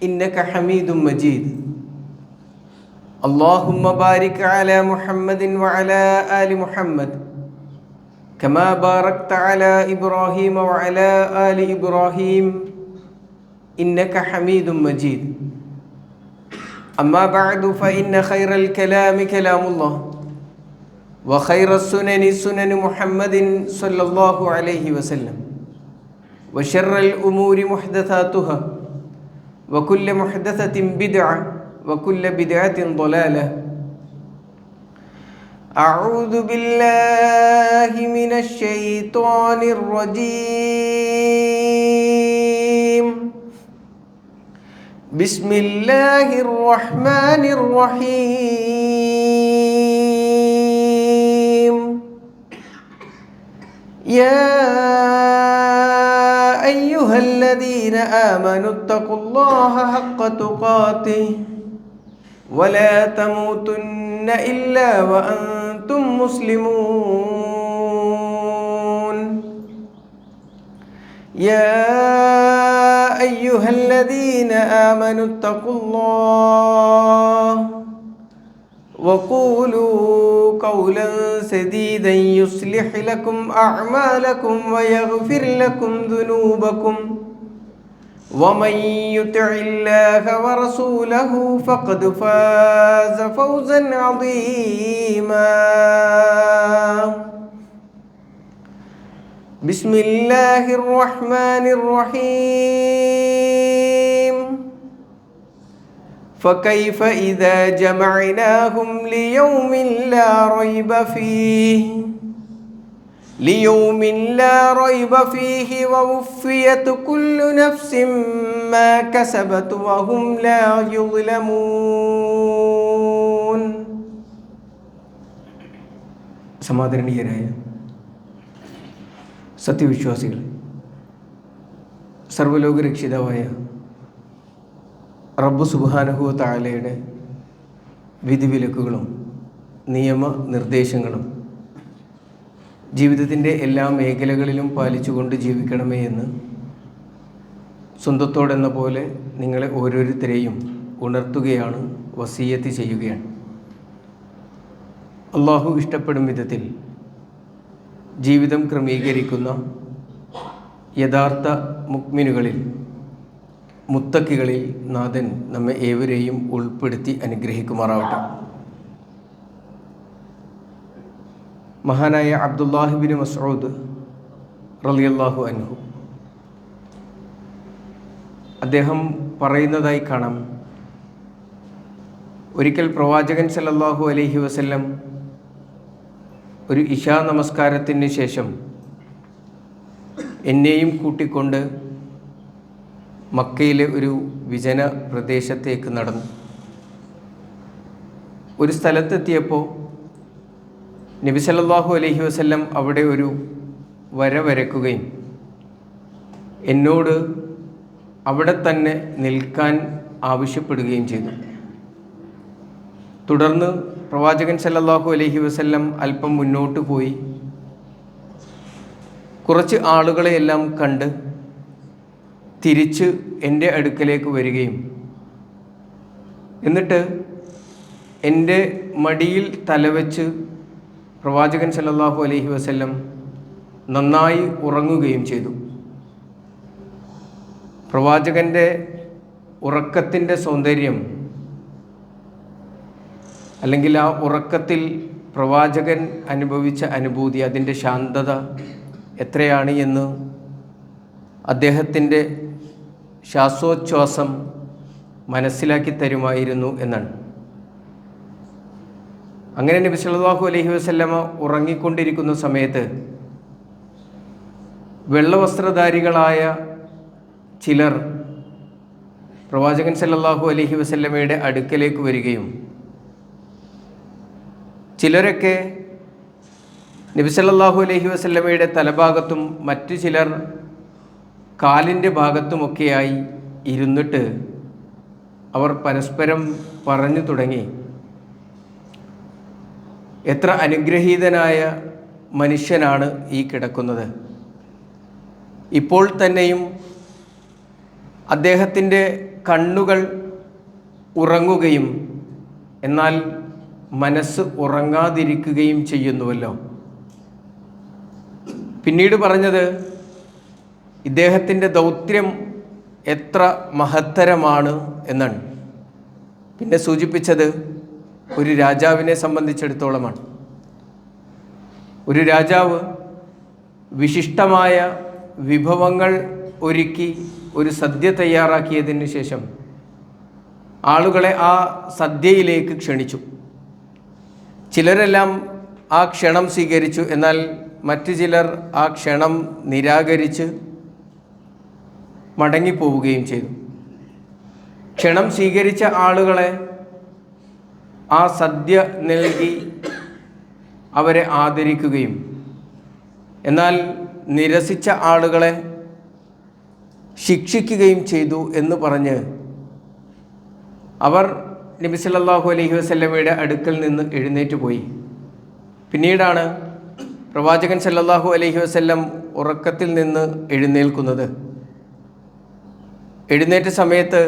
إنك حميد مجيد. اللهم بارك على محمد وعلى آل محمد كما باركت على إبراهيم وعلى آل إبراهيم إنك حميد مجيد. أما بعد فإن خير الكلام كلام الله وخير السنن سنن محمد صلى الله عليه وسلم وشر الأمور محدثاتها وكل محدثة بدعة وكل بدعة ضلالة. أعوذ بالله من الشيطان الرجيم. بسم الله الرحمن الرحيم. يا أيها الذين آمنوا اتقوا الله حق تقاته ولا تموتن إلا وأنتم مسلمون. يا أيها الذين آمنوا اتقوا الله وقولوا قولا سديدا يصلح لكم أعمالكم ويغفر لكم ذنوبكم ومن يطع الله ورسوله فقد فاز فوزا عظيما. بسم الله الرحمن الرحيم. فكيف إذا جمعناهم ليوم لا ريب فيه ووفيت كل نفس ما كسبت وهم لا يظلمون. സമാദരണീയരായ സത്യവിശ്വാസികൾ, സർവ്വലോകരക്ഷിതാവായ റബ്ബ് സുബ്ഹാനഹു വ തആലയുടെ വിധിവിലക്കുകളും നിയമനിർദ്ദേശങ്ങളും ജീവിതത്തിൻ്റെ എല്ലാ മേഖലകളിലും പാലിച്ചുകൊണ്ട് ജീവിക്കണമേ എന്ന് സ്വന്തത്തോടെന്ന പോലെ നിങ്ങളെ ഓരോരുത്തരെയും ഉണർത്തുകയാണ്, വസിയ്യത്ത് ചെയ്യുകയാണ്. അള്ളാഹു ഇഷ്ടപ്പെടും വിധത്തിൽ ജീവിതം ക്രമീകരിക്കുന്ന യഥാർത്ഥ മുഅ്മിനുകളിൽ, മുത്തക്കികളിൽ നാഥൻ നമ്മെ ഏവരെയും ഉൾപ്പെടുത്തി അനുഗ്രഹിക്കുമാറാവട്ടെ. മഹാനായ അബ്ദുല്ലാഹി ബിൻ മസ്ഊദ് റളിയല്ലാഹു അൻഹു അദ്ദേഹം പറയുന്നതായി കാണാം, ഒരിക്കൽ പ്രവാചകൻ സല്ലല്ലാഹു അലൈഹി വസല്ലം ഒരു ഇശാ നമസ്കാരത്തിന് ശേഷം എന്നെയും കൂട്ടിക്കൊണ്ട് മക്കയിലെ ഒരു വിജന പ്രദേശത്തേക്ക് നടന്നു. ഒരു സ്ഥലത്തെത്തിയപ്പോൾ നബി സല്ലല്ലാഹു അലൈഹി വസല്ലം അവിടെ ഒരു വര വരക്കുകയും എന്നോട് അവിടെ തന്നെ നിൽക്കാൻ ആവശ്യപ്പെടുകയും ചെയ്തു. തുടർന്ന് പ്രവാചകൻ സല്ലല്ലാഹു അലൈഹി വസല്ലം അല്പം മുന്നോട്ട് പോയി കുറച്ച് ആളുകളെയെല്ലാം കണ്ട് തിരിച്ച് എൻ്റെ അടുക്കലേക്ക് വരികയും എന്നിട്ട് എൻ്റെ മടിയിൽ തലവെച്ച് പ്രവാചകൻ സല്ലല്ലാഹു അലൈഹി വസല്ലം നന്നായി ഉറങ്ങുകയും ചെയ്തു. പ്രവാചകൻ്റെ ഉറക്കത്തിൻ്റെ സൗന്ദര്യം, അല്ലെങ്കിൽ ആ ഉറക്കത്തിൽ പ്രവാചകൻ അനുഭവിച്ച അനുഭൂതി, അതിൻ്റെ ശാന്തത എത്രയാണ് എന്ന് അദ്ദേഹത്തിൻ്റെ ശ്വാസോച്ഛ്വാസം മനസ്സിലാക്കി തരുമായിരുന്നു എന്നാണ്. അങ്ങനെ നബി സല്ലല്ലാഹു അലൈഹി വസല്ലമ ഉറങ്ങിക്കൊണ്ടിരിക്കുന്ന സമയത്ത് വെള്ളവസ്ത്രധാരികളായ ചിലർ പ്രവാചകൻ സല്ലല്ലാഹു അലൈഹി വസല്ലമയുടെ അടുക്കലേക്ക് വരികയും ചിലരൊക്കെ നബി സല്ലല്ലാഹു അലൈഹി വസല്ലമയുടെ തലഭാഗത്തും മറ്റു ചിലർ കാലിൻ്റെ ഭാഗത്തുമൊക്കെയായി ഇരുന്നിട്ട് അവർ പരസ്പരം പറഞ്ഞു തുടങ്ങി, എത്ര അനുഗ്രഹീതനായ മനുഷ്യനാണ് ഈ കിടക്കുന്നത്. ഇപ്പോൾ തന്നെയും അദ്ദേഹത്തിൻ്റെ കണ്ണുകൾ ഉറങ്ങുകയും എന്നാൽ മനസ്സ് ഉറങ്ങാതിരിക്കുകയും ചെയ്യുന്നുവല്ലോ. പിന്നീട് പറഞ്ഞത് ഇദ്ദേഹത്തിൻ്റെ ദൗത്യം എത്ര മഹത്തരമാണ് എന്നാണ്. പിന്നെ സൂചിപ്പിച്ചത് ഒരു രാജാവിനെ സംബന്ധിച്ചിടത്തോളമാണ്. ഒരു രാജാവ് വിശിഷ്ടമായ വിഭവങ്ങൾ ഒരുക്കി ഒരു സദ്യ തയ്യാറാക്കിയതിന് ശേഷം ആളുകളെ ആ സദ്യയിലേക്ക് ക്ഷണിച്ചു. ചിലരെല്ലാം ആ ക്ഷണം സ്വീകരിച്ചു. എന്നാൽ മറ്റു ചിലർ ആ ക്ഷണം നിരാകരിച്ച് മടങ്ങിപ്പോവുകയും ചെയ്തു. ക്ഷണം സ്വീകരിച്ച ആളുകളെ ആ സദ്യ നൽകി അവരെ ആദരിക്കുകയും എന്നാൽ നിരസിച്ച ആളുകളെ ശിക്ഷിക്കുകയും ചെയ്തു എന്ന് പറഞ്ഞ് അവർ നബി സല്ലല്ലാഹു അലൈഹി വസല്ലമയുടെ അടുക്കൽ നിന്ന് എഴുന്നേറ്റ് പോയി. പിന്നീടാണ് പ്രവാചകൻ സല്ലല്ലാഹു അലൈഹി വസല്ലം ഉറക്കത്തിൽ നിന്ന് എഴുന്നേൽക്കുന്നത്. എഴുന്നേറ്റ സമയത്ത്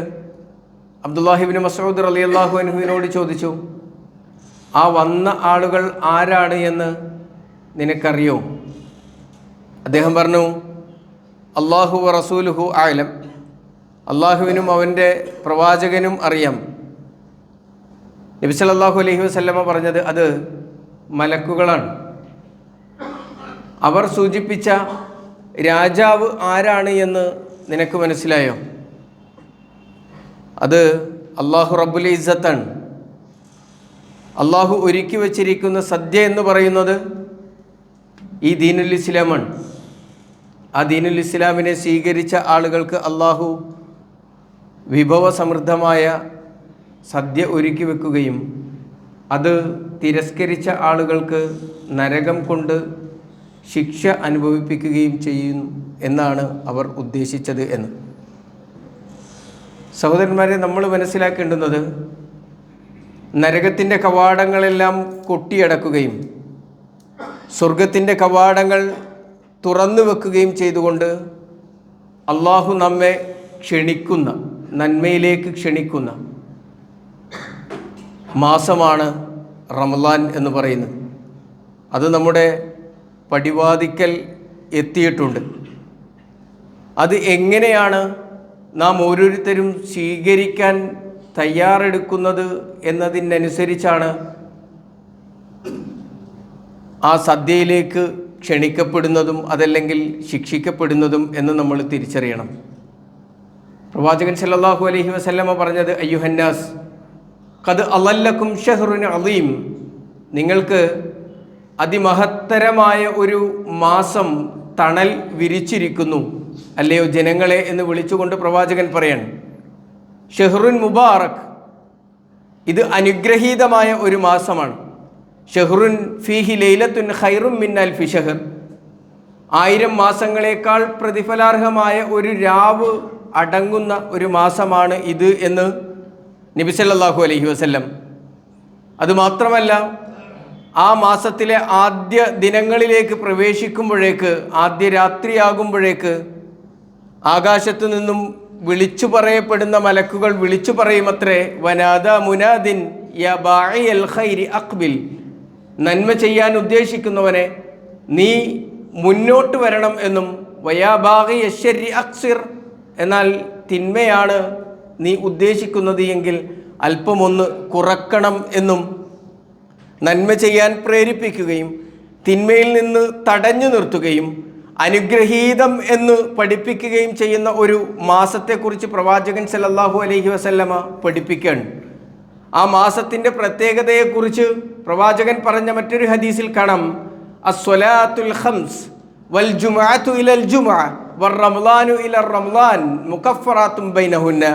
അബ്ദുല്ലാഹി ഇബ്നു മസ്ഊദ് റളിയല്ലാഹു അൻഹുവിനോട് ചോദിച്ചു, ആ വന്ന ആളുകൾ ആരാണ് എന്ന് നിനക്കറിയോ? അദ്ദേഹം പറഞ്ഞു, അല്ലാഹു വ റസൂലുഹു അഅലം, അള്ളാഹുവിനും അവൻ്റെ പ്രവാചകനും അറിയാം. നബി സല്ലല്ലാഹു അലൈഹി വസല്ലമ പറഞ്ഞത് അത് മലക്കുകളാണ്. അവർ സൂചിപ്പിച്ച രാജാവ് ആരാണ് എന്ന് നിനക്ക് മനസ്സിലായോ? അത് അല്ലാഹു റബ്ബുൽ ഇസ്സത്താണ്. അള്ളാഹു ഒരുക്കി വച്ചിരിക്കുന്ന സദ്യ എന്ന് പറയുന്നത് ഈ ദീനുൽ ഇസ്ലാമാണ്. ആ ദീനുൽ ഇസ്ലാമിനെ സ്വീകരിച്ച ആളുകൾക്ക് അള്ളാഹു വിഭവസമൃദ്ധമായ സദ്യ ഒരുക്കി വെക്കുകയും അത് തിരസ്കരിച്ച ആളുകൾക്ക് നരകം കൊണ്ട് ശിക്ഷ അനുഭവിപ്പിക്കുകയും ചെയ്യുന്നു എന്നാണ് അവർ ഉദ്ദേശിച്ചത് എന്ന്. സഹോദരന്മാരെ, നമ്മൾ മനസ്സിലാക്കേണ്ടുന്നത് നരകത്തിൻ്റെ കവാടങ്ങളെല്ലാം കൊട്ടിയടക്കുകയും സ്വർഗത്തിൻ്റെ കവാടങ്ങൾ തുറന്നു വെക്കുകയും ചെയ്തുകൊണ്ട് അള്ളാഹു നമ്മെ ക്ഷണിക്കുന്ന, നന്മയിലേക്ക് ക്ഷണിക്കുന്ന മാസമാണ് റമളാൻ എന്ന് പറയുന്നത്. അത് നമ്മുടെ പടിവാതിക്കൽ എത്തിയിട്ടുണ്ട്. അത് എങ്ങനെയാണ് നാം ഓരോരുത്തരും സ്വീകരിക്കാൻ തയ്യാറെടുക്കുന്നത് എന്നതിനനുസരിച്ചാണ് ആ സദ്യയിലേക്ക് ക്ഷണിക്കപ്പെടുന്നതും അതല്ലെങ്കിൽ ശിക്ഷിക്കപ്പെടുന്നതും എന്ന് നമ്മൾ തിരിച്ചറിയണം. പ്രവാചകൻ സല്ലല്ലാഹു അലൈഹി വസല്ലമ പറഞ്ഞത്, അയ്യുഹന്നാസ് ഖദ് അളല്ലക്കും ഷഹ്റുൻ അളീം, നിങ്ങൾക്ക് അതിമഹത്തരമായ ഒരു മാസം തണൽ വിരിച്ചിരിക്കുന്നു അല്ലയോ ജനങ്ങളെ എന്ന് വിളിച്ചുകൊണ്ട് പ്രവാചകൻ പറയാണ്. ഷഹ്റുൻ മുബാറക്, ഇത് അനുഗ്രഹീതമായ ഒരു മാസമാണ്. ഷഹ്റുൻ ഫീഹി ലൈലത്തുൻ ഖൈറും മിൻ അൽഫി ഷഹർ, 1000 മാസങ്ങളെക്കാൾ പ്രതിഫലാർഹമായ ഒരു രാവ് അടങ്ങുന്ന ഒരു മാസമാണ് ഇത് എന്ന് നബി സല്ലല്ലാഹു അലൈഹി വസല്ലം. അതുമാത്രമല്ല, ആ മാസത്തിലെ ആദ്യ ദിനങ്ങളിലേക്ക് പ്രവേശിക്കുമ്പോഴേക്ക്, ആദ്യ രാത്രിയാകുമ്പോഴേക്ക് ആകാശത്തു നിന്നും വിളിച്ചു പറയപ്പെടുന്ന മലക്കുകൾ വിളിച്ചു പറയുമത്രേ, വനാദ മുനാദിൻ യാ ബാഇൽ ഖൈരി അഖ്ബിൽ, നന്മ ചെയ്യാൻ ഉദ്ദേശിക്കുന്നവനെ നീ മുന്നോട്ട് വരണം എന്നും, വയാ ബാഗി അശ്ശരി അക്സിർ, എന്നാൽ തിന്മയാണ് നീ ഉദ്ദേശിക്കുന്നത് എങ്കിൽ അല്പമൊന്ന് കുറക്കണം എന്നും നന്മ ചെയ്യാൻ പ്രേരിപ്പിക്കുകയും തിന്മയിൽ നിന്ന് തടഞ്ഞു നിർത്തുകയും അനുഗ്രഹീതം എന്ന് പഠിപ്പിക്കുകയും ചെയ്യുന്ന ഒരു മാസത്തെക്കുറിച്ച് പ്രവാചകൻ സല്ലല്ലാഹു അലൈഹി വസല്ലമ പഠിപ്പിക്കുകയാണ്. ആ മാസത്തിൻ്റെ പ്രത്യേകതയെക്കുറിച്ച് പ്രവാചകൻ പറഞ്ഞ മറ്റൊരു ഹദീസിൽ കാണാം, അസ്വലാത്തുൽ ഖംസ് വൽ ജുമുഅതു ഇലൽ ജുമുഅ വർ റമളാനു ഇലർ റമളാൻ മുകഫ്ഫറാത്തും ബൈനഹുന്ന,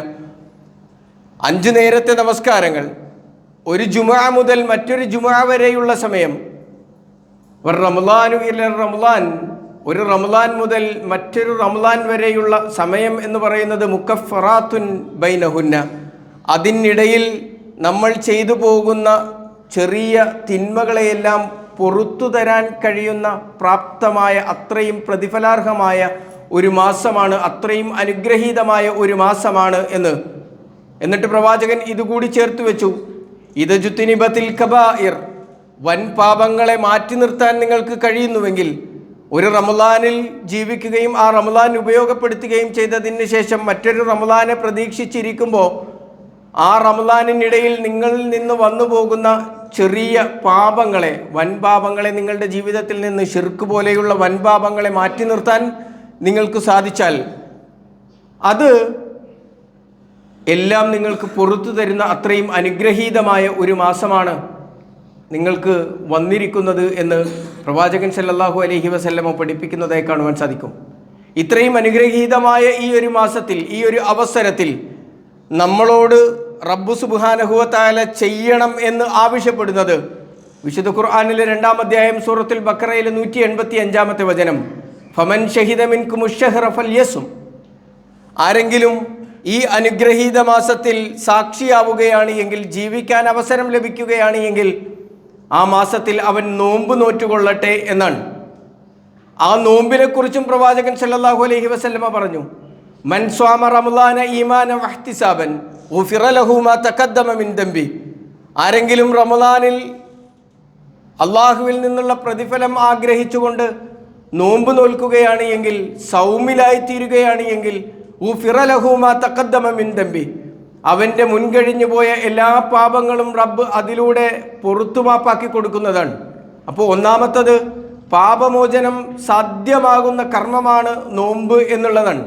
5 നേരത്തെ നമസ്കാരങ്ങൾ ഒരു ജുമുഅ മുതൽ മറ്റൊരു ജുമുഅ വരെയുള്ള സമയം, വർ റമളാനു ഇലർ റമളാൻ, ഒരു റമളാൻ മുതൽ മറ്റൊരു റമളാൻ വരെയുള്ള സമയം എന്ന് പറയുന്നത് മുകഫ്ഫറാത്തുൻ ബൈനഹുന്ന, അതിനിടയിൽ നമ്മൾ ചെയ്തു പോകുന്ന ചെറിയ തിന്മകളെയെല്ലാം പൊറുത്തു തരാൻ കഴിയുന്ന പ്രാപ്തമായ അത്രയും പ്രതിഫലാർഹമായ ഒരു മാസമാണ്, അത്രയും അനുഗ്രഹീതമായ ഒരു മാസമാണ് എന്ന് എന്നിട്ട് പ്രവാചകൻ ഇതുകൂടി ചേർത്ത് വെച്ചു, ഇദജുത്തിനിബത്തിൽ കബായിർ, വൻ പാപങ്ങളെ മാറ്റി നിർത്താൻ നിങ്ങൾക്ക് കഴിയുന്നുവെങ്കിൽ ഒരു റമളാനിൽ ജീവിക്കുകയും ആ റമളാൻ ഉപയോഗപ്പെടുത്തുകയും ചെയ്തതിന് ശേഷം മറ്റൊരു റമളാനെ പ്രതീക്ഷിച്ചിരിക്കുമ്പോൾ ആ റമളാനിനിടയിൽ നിങ്ങളിൽ നിന്ന് വന്നു പോകുന്ന ചെറിയ പാപങ്ങളെ, വൻപാപങ്ങളെ, നിങ്ങളുടെ ജീവിതത്തിൽ നിന്ന് ശിർക്ക് പോലെയുള്ള വൻപാപങ്ങളെ മാറ്റി നിർത്താൻ നിങ്ങൾക്ക് സാധിച്ചാൽ അത് എല്ലാം നിങ്ങൾക്ക് പുറത്തു തരുന്ന അത്രയും അനുഗ്രഹീതമായ ഒരു മാസമാണ് നിങ്ങൾക്ക് വന്നിരിക്കുന്നത് എന്ന് പ്രവാചകൻ സല്ലല്ലാഹു അലൈഹി വസല്ലമ പഠിപ്പിക്കുന്നതായി കാണുവാൻ സാധിക്കും. ഇത്രയും അനുഗ്രഹീതമായ ഈ ഒരു മാസത്തിൽ, ഈ ഒരു അവസരത്തിൽ നമ്മളോട് റബ്ബ് സുബ്ഹാനഹു വ തആല ചെയ്യണം എന്ന് ആവശ്യപ്പെടുന്നത് വിശുദ്ധ ഖുർആനിലെ 2-ാം അധ്യായം സൂറത്തുൽ ബഖറയിലെ 185-ാമത്തെ വചനം, ഫമൻ ഷഹിദ മിൻകുമുശ് ശഹ്റ ഫൽയസും, ആരെങ്കിലും ഈ അനുഗ്രഹീത മാസത്തിൽ സാക്ഷിയാവുകയാണ് എങ്കിൽ, ജീവിക്കാൻ അവസരം ലഭിക്കുകയാണ് എങ്കിൽ ആ മാസത്തിൽ അവൻ നോമ്പ് നോറ്റുകൊള്ളട്ടെ എന്നാണ്. ആ നോമ്പിനെ കുറിച്ചും പ്രവാചകൻ സല്ലല്ലാഹു അലൈഹി വസല്ലമ പറഞ്ഞു, മൻ സ്വാമ റമളാന ഈമാനൻ വഹ്തിസാബൻ ഗുഫിറ ലഹു മാ തഖദ്ദമ മിൻ ദംബി, ആരെങ്കിലും റമളാനിൽ അള്ളാഹുവിൽ നിന്നുള്ള പ്രതിഫലം ആഗ്രഹിച്ചുകൊണ്ട് നോമ്പ് നോൽക്കുകയാണ് എങ്കിൽ, സൗമിലായി തീരുകയാണ് എങ്കിൽ, ഗുഫിറ ലഹു മാ തഖദ്ദമ മിൻ ദംബി, അവൻ്റെ മുൻകഴിഞ്ഞു പോയ എല്ലാ പാപങ്ങളും റബ്ബ് അതിലൂടെ പൊറുത്തുമാപ്പാക്കി കൊടുക്കുന്നതാണ്. അപ്പോൾ ഒന്നാമത്തത് പാപമോചനം സാധ്യമാകുന്ന കർമ്മമാണ് നോമ്പ് എന്നുള്ളതാണ്.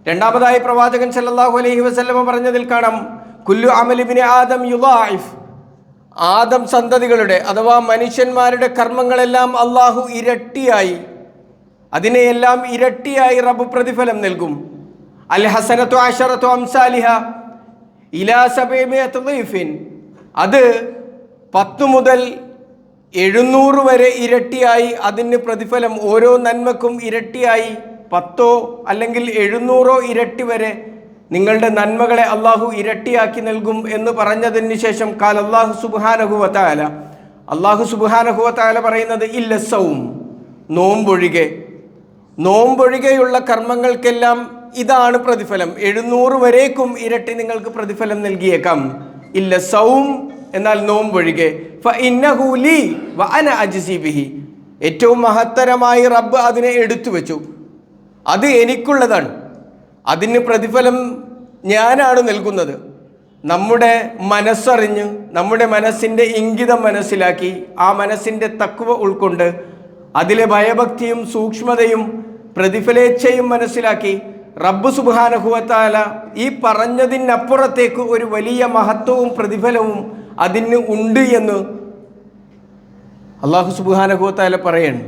രണ്ടാമതായി പ്രവാചകൻ സല്ലല്ലാഹു അലൈഹി വസല്ലമ പറഞ്ഞതിൽ കാണാം, കുല്ലു അമലി ഇബ്നി ആദം യുളാഇഫ്, ആദം സന്തതികളുടെ അഥവാ മനുഷ്യന്മാരുടെ കർമ്മങ്ങളെല്ലാം അള്ളാഹു ഇരട്ടിയായി, അതിനെയെല്ലാം ഇരട്ടിയായി റബ്ബ് പ്രതിഫലം നൽകും. അൽ ഹസനത്തു അശറത്തു അംസാലിഹ ഇലാ സബഇമിഅത്തി ളൈഫിൻ, അത് 10 മുതൽ 700 വരെ ഇരട്ടിയായി അതിന് പ്രതിഫലം, ഓരോ നന്മക്കും ഇരട്ടിയായി 10 അല്ലെങ്കിൽ 700 ഇരട്ടി വരെ നിങ്ങളുടെ നന്മകളെ അള്ളാഹു ഇരട്ടിയാക്കി നൽകും എന്ന് പറഞ്ഞതിന് ശേഷം കാൽ അല്ലാഹു സുബ്ഹാനഹു വ തആല, അള്ളാഹു സുബ്ഹാനഹു വ തആല പറയുന്നത് ഇല്ല സൗം, നോമ്പൊഴികെ, നോമ്പൊഴികെയുള്ള കർമ്മങ്ങൾക്കെല്ലാം ഇതാണ് പ്രതിഫലം, 700 വരേക്കും ഇരട്ടി നിങ്ങൾക്ക് പ്രതിഫലം നൽകിയേക്കാം. ഇല്ല സൗം, എന്നാൽ നോമ്പൊഴികെ, ഫഇന്നഹു ലീ വഅന അജ്സി ബിഹി, ഏറ്റവും മഹത്തരമായി റബ്ബ് അതിനെ എടുത്തു വെച്ചു, അത് എനിക്കുള്ളതാണ്, അതിന് പ്രതിഫലം ഞാനാണ് നൽകുന്നത്. നമ്മുടെ മനസ്സറിഞ്ഞ്, നമ്മുടെ മനസ്സിൻ്റെ ഇംഗിതം മനസ്സിലാക്കി, ആ മനസ്സിൻ്റെ തഖ്വ ഉൾക്കൊണ്ട്, അതിലെ ഭയഭക്തിയും സൂക്ഷ്മതയും പ്രതിഫലേച്ഛയും മനസ്സിലാക്കി റബ്ബ് സുബ്ഹാനഹു വ തആല ഈ പറഞ്ഞതിനപ്പുറത്തേക്ക് ഒരു വലിയ മഹത്വവും പ്രതിഫലവും അതിന് ഉണ്ട് എന്ന് അല്ലാഹു സുബ്ഹാനഹു വ തആല പറയാണ്.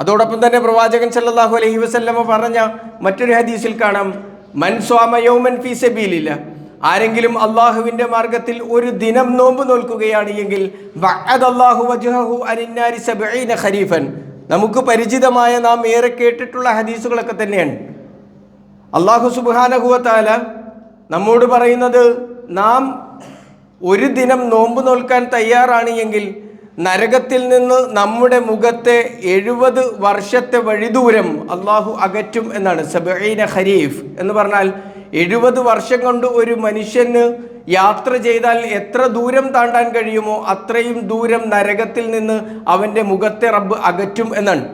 അതോടൊപ്പം തന്നെ പ്രവാചകൻ സല്ലല്ലാഹു അലൈഹി വസല്ലമ പറഞ്ഞ മറ്റൊരു ഹദീസിൽ കാണാം, മൻ സ്വാമ യൗമൻ ഫീ സബീലില്ലാ, ആരെങ്കിലും അള്ളാഹുവിൻ്റെ മാർഗത്തിൽ ഒരു ദിനം നോമ്പ് നോൽക്കുകയാണ് എങ്കിൽ ബഅദല്ലാഹു വജ്ഹഹു അനിന്നാരി 70 ഖരീഫൻ, നമുക്ക് പരിചിതമായ, നാം ഏറെ കേട്ടിട്ടുള്ള ഹദീസുകളൊക്കെ തന്നെയാണ്. അല്ലാഹു സുബ്ഹാനഹു വ തആല നമ്മോട് പറയുന്നത്, നാം ഒരു ദിനം നോമ്പ് നോൽക്കാൻ തയ്യാറാണ് എങ്കിൽ നരകത്തിൽ നിന്ന് നമ്മുടെ മുഖത്തെ 70 വർഷത്തെ വഴിദൂരം അള്ളാഹു അകറ്റും എന്നാണ്. 70 ഖരീഫ് എന്ന് പറഞ്ഞാൽ 70 വർഷം കൊണ്ട് ഒരു മനുഷ്യന് യാത്ര ചെയ്താൽ എത്ര ദൂരം താണ്ടാൻ കഴിയുമോ അത്രയും ദൂരം നരകത്തിൽ നിന്ന് അവൻ്റെ മുഖത്തെ റബ്ബ് അകറ്റും എന്നാണ്.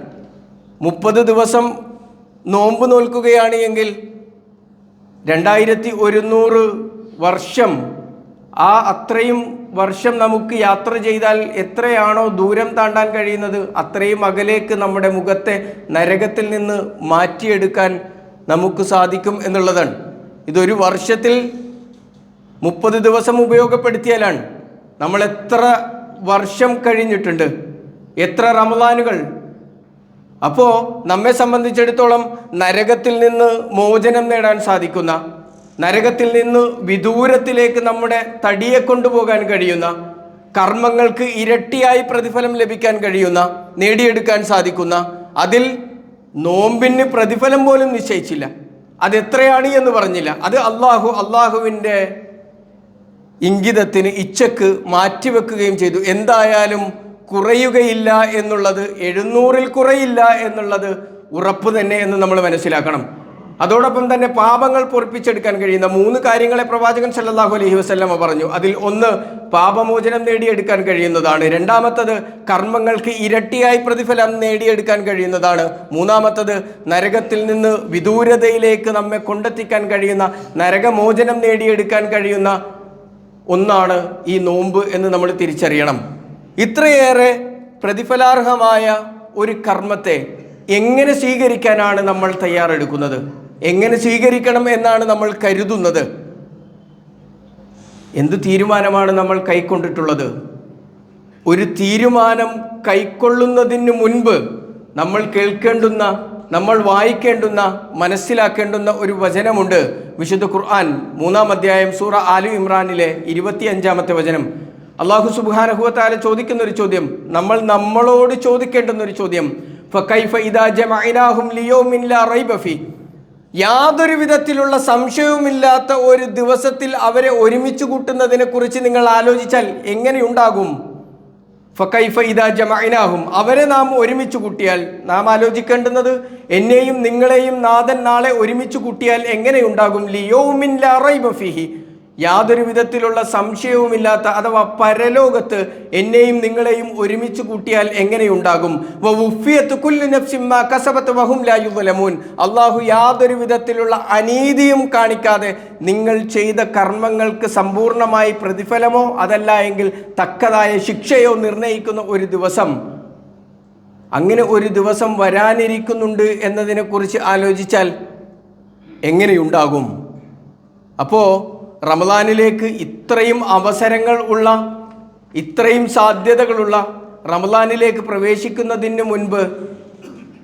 30 ദിവസം നോമ്പ് നോൽക്കുകയാണ് എങ്കിൽ 2100 വർഷം, ആ അത്രയും വർഷം നമുക്ക് യാത്ര ചെയ്താൽ എത്രയാണോ ദൂരം താണ്ടാൻ കഴിയുന്നത് അത്രയും അകലേക്ക് നമ്മുടെ മുഖത്തെ നരകത്തിൽ നിന്ന് മാറ്റിയെടുക്കാൻ നമുക്ക് സാധിക്കും എന്നുള്ളതാണ്. ഇതൊരു വർഷത്തിൽ 30 ദിവസം ഉപയോഗപ്പെടുത്തിയാലാണ്. നമ്മൾ എത്ര വർഷം കഴിഞ്ഞിട്ടുണ്ട്, എത്ര റമളാനുകൾ. അപ്പോൾ നമ്മെ സംബന്ധിച്ചിടത്തോളം നരകത്തിൽ നിന്ന് മോചനം നേടാൻ സാധിക്കുന്ന, നരകത്തിൽ നിന്ന് വിദൂരത്തിലേക്ക് നമ്മുടെ തടിയെ കൊണ്ടുപോകാൻ കഴിയുന്ന, കർമ്മങ്ങൾക്ക് ഇരട്ടിയായി പ്രതിഫലം ലഭിക്കാൻ കഴിയുന്ന, നേടിയെടുക്കാൻ സാധിക്കുന്ന, അതിൽ നോമ്പിന് പ്രതിഫലം പോലും നിശ്ചയിച്ചില്ല, അതെത്രയാണ് എന്ന് പറഞ്ഞില്ല. അത് അള്ളാഹുവിൻ്റെ ഇംഗിതത്തിന്, ഇച്ഛക്ക് മാറ്റിവെക്കുകയും ചെയ്തു. എന്തായാലും കുറയുകയില്ല എന്നുള്ളത്, 700-ൽ കുറയില്ല എന്നുള്ളത് ഉറപ്പ് തന്നെ എന്ന് നമ്മൾ മനസ്സിലാക്കണം. അതോടൊപ്പം തന്നെ പാപങ്ങൾ പൊറുപ്പിച്ചെടുക്കാൻ കഴിയുന്ന 3 കാര്യങ്ങളെ പ്രവാചകൻ സല്ലല്ലാഹു അലൈഹി വസല്ലമ പറഞ്ഞു. അതിൽ ഒന്ന് പാപമോചനം നേടിയെടുക്കാൻ കഴിയുന്നതാണ്. രണ്ടാമത്തത് കർമ്മങ്ങൾക്ക് ഇരട്ടിയായി പ്രതിഫലം നേടിയെടുക്കാൻ കഴിയുന്നതാണ്. മൂന്നാമത്തത് നരകത്തിൽ നിന്ന് വിദൂരതയിലേക്ക് നമ്മെ കൊണ്ടെത്തിക്കാൻ കഴിയുന്ന നരകമോചനം നേടിയെടുക്കാൻ കഴിയുന്ന ഒന്നാണ് ഈ നോമ്പ് എന്ന് നമ്മൾ തിരിച്ചറിയണം. ഇത്രയേറെ പ്രതിഫലാർഹമായ ഒരു കർമ്മത്തെ എങ്ങനെ സ്വീകരിക്കാനാണ് നമ്മൾ തയ്യാറെടുക്കുന്നത്? എങ്ങനെ സ്വീകരിക്കണം എന്നാണ് നമ്മൾ കരുതുന്നത്? എന്ത് തീരുമാനമാണ് നമ്മൾ കൈക്കൊണ്ടിട്ടുള്ളത്? ഒരു തീരുമാനം കൈക്കൊള്ളുന്നതിന് മുൻപ് നമ്മൾ കേൾക്കേണ്ടുന്ന, നമ്മൾ വായിക്കേണ്ടുന്ന, മനസ്സിലാക്കേണ്ടുന്ന ഒരു വചനമുണ്ട്. വിശുദ്ധ ഖുർആൻ 3-ാം അധ്യായം സൂറ ആലു ഇമ്രാനിലെ 25-ാമത്തെ വചനം. അല്ലാഹു സുബ്ഹാനഹു വ തആല ചോദിക്കുന്ന ഒരു ചോദ്യം, നമ്മൾ നമ്മളോട് ചോദിക്കേണ്ടുന്ന ഒരു ചോദ്യം. ഫകൈഫ ഇദാ ജമഅനാഹും ലിയൗമിൻ ലാ റൈബ ഫീ. യാതൊരു വിധത്തിലുള്ള സംശയവുമില്ലാത്ത ഒരു ദിവസത്തിൽ അവരെ ഒരുമിച്ച് കൂട്ടുന്നതിനെ കുറിച്ച് നിങ്ങൾ ആലോചിച്ചാൽ എങ്ങനെയുണ്ടാകും? ഫകൈഫ ഇദാ ജമഅനാഹും, അവരെ നാം ഒരുമിച്ച് കൂട്ടിയാൽ, നാം ആലോചിക്കേണ്ടുന്നത് എന്നെയും നിങ്ങളെയും നാഥൻ നാളെ ഒരുമിച്ച് കൂട്ടിയാൽ എങ്ങനെയുണ്ടാകും? ലിയൗമിൻ ലാ റൈബ ഫീഹി, യാതൊരു വിധത്തിലുള്ള സംശയവുമില്ലാത്ത അഥവാ പരലോകത്ത് എന്നെയും നിങ്ങളെയും ഒരുമിച്ച് കൂട്ടിയാൽ എങ്ങനെയുണ്ടാകും? വവുഫിയത്ത് കുല്ലു നഫ്സിൻ മാ കസബത് വഹും ലാ യുദ്ലമൂൻ. അല്ലാഹു യാതൊരു വിധത്തിലുള്ള അനീതിയും കാണിക്കാതെ നിങ്ങൾ ചെയ്ത കർമ്മങ്ങൾക്ക് സമ്പൂർണമായി പ്രതിഫലമോ അതല്ല എങ്കിൽ തക്കതായ ശിക്ഷയോ നിർണയിക്കുന്ന ഒരു ദിവസം, അങ്ങനെ ഒരു ദിവസം വരാനിരിക്കുന്നുണ്ട് എന്നതിനെക്കുറിച്ച് ആലോചിച്ചാൽ എങ്ങനെയുണ്ടാകും? അപ്പോൾ റമദാനിലേക്ക് ഇത്രയും അവസരങ്ങൾ ഉള്ള, ഇത്രയും സാധ്യതകളുള്ള റമദാനിലേക്ക് പ്രവേശിക്കുന്നതിന് മുൻപ്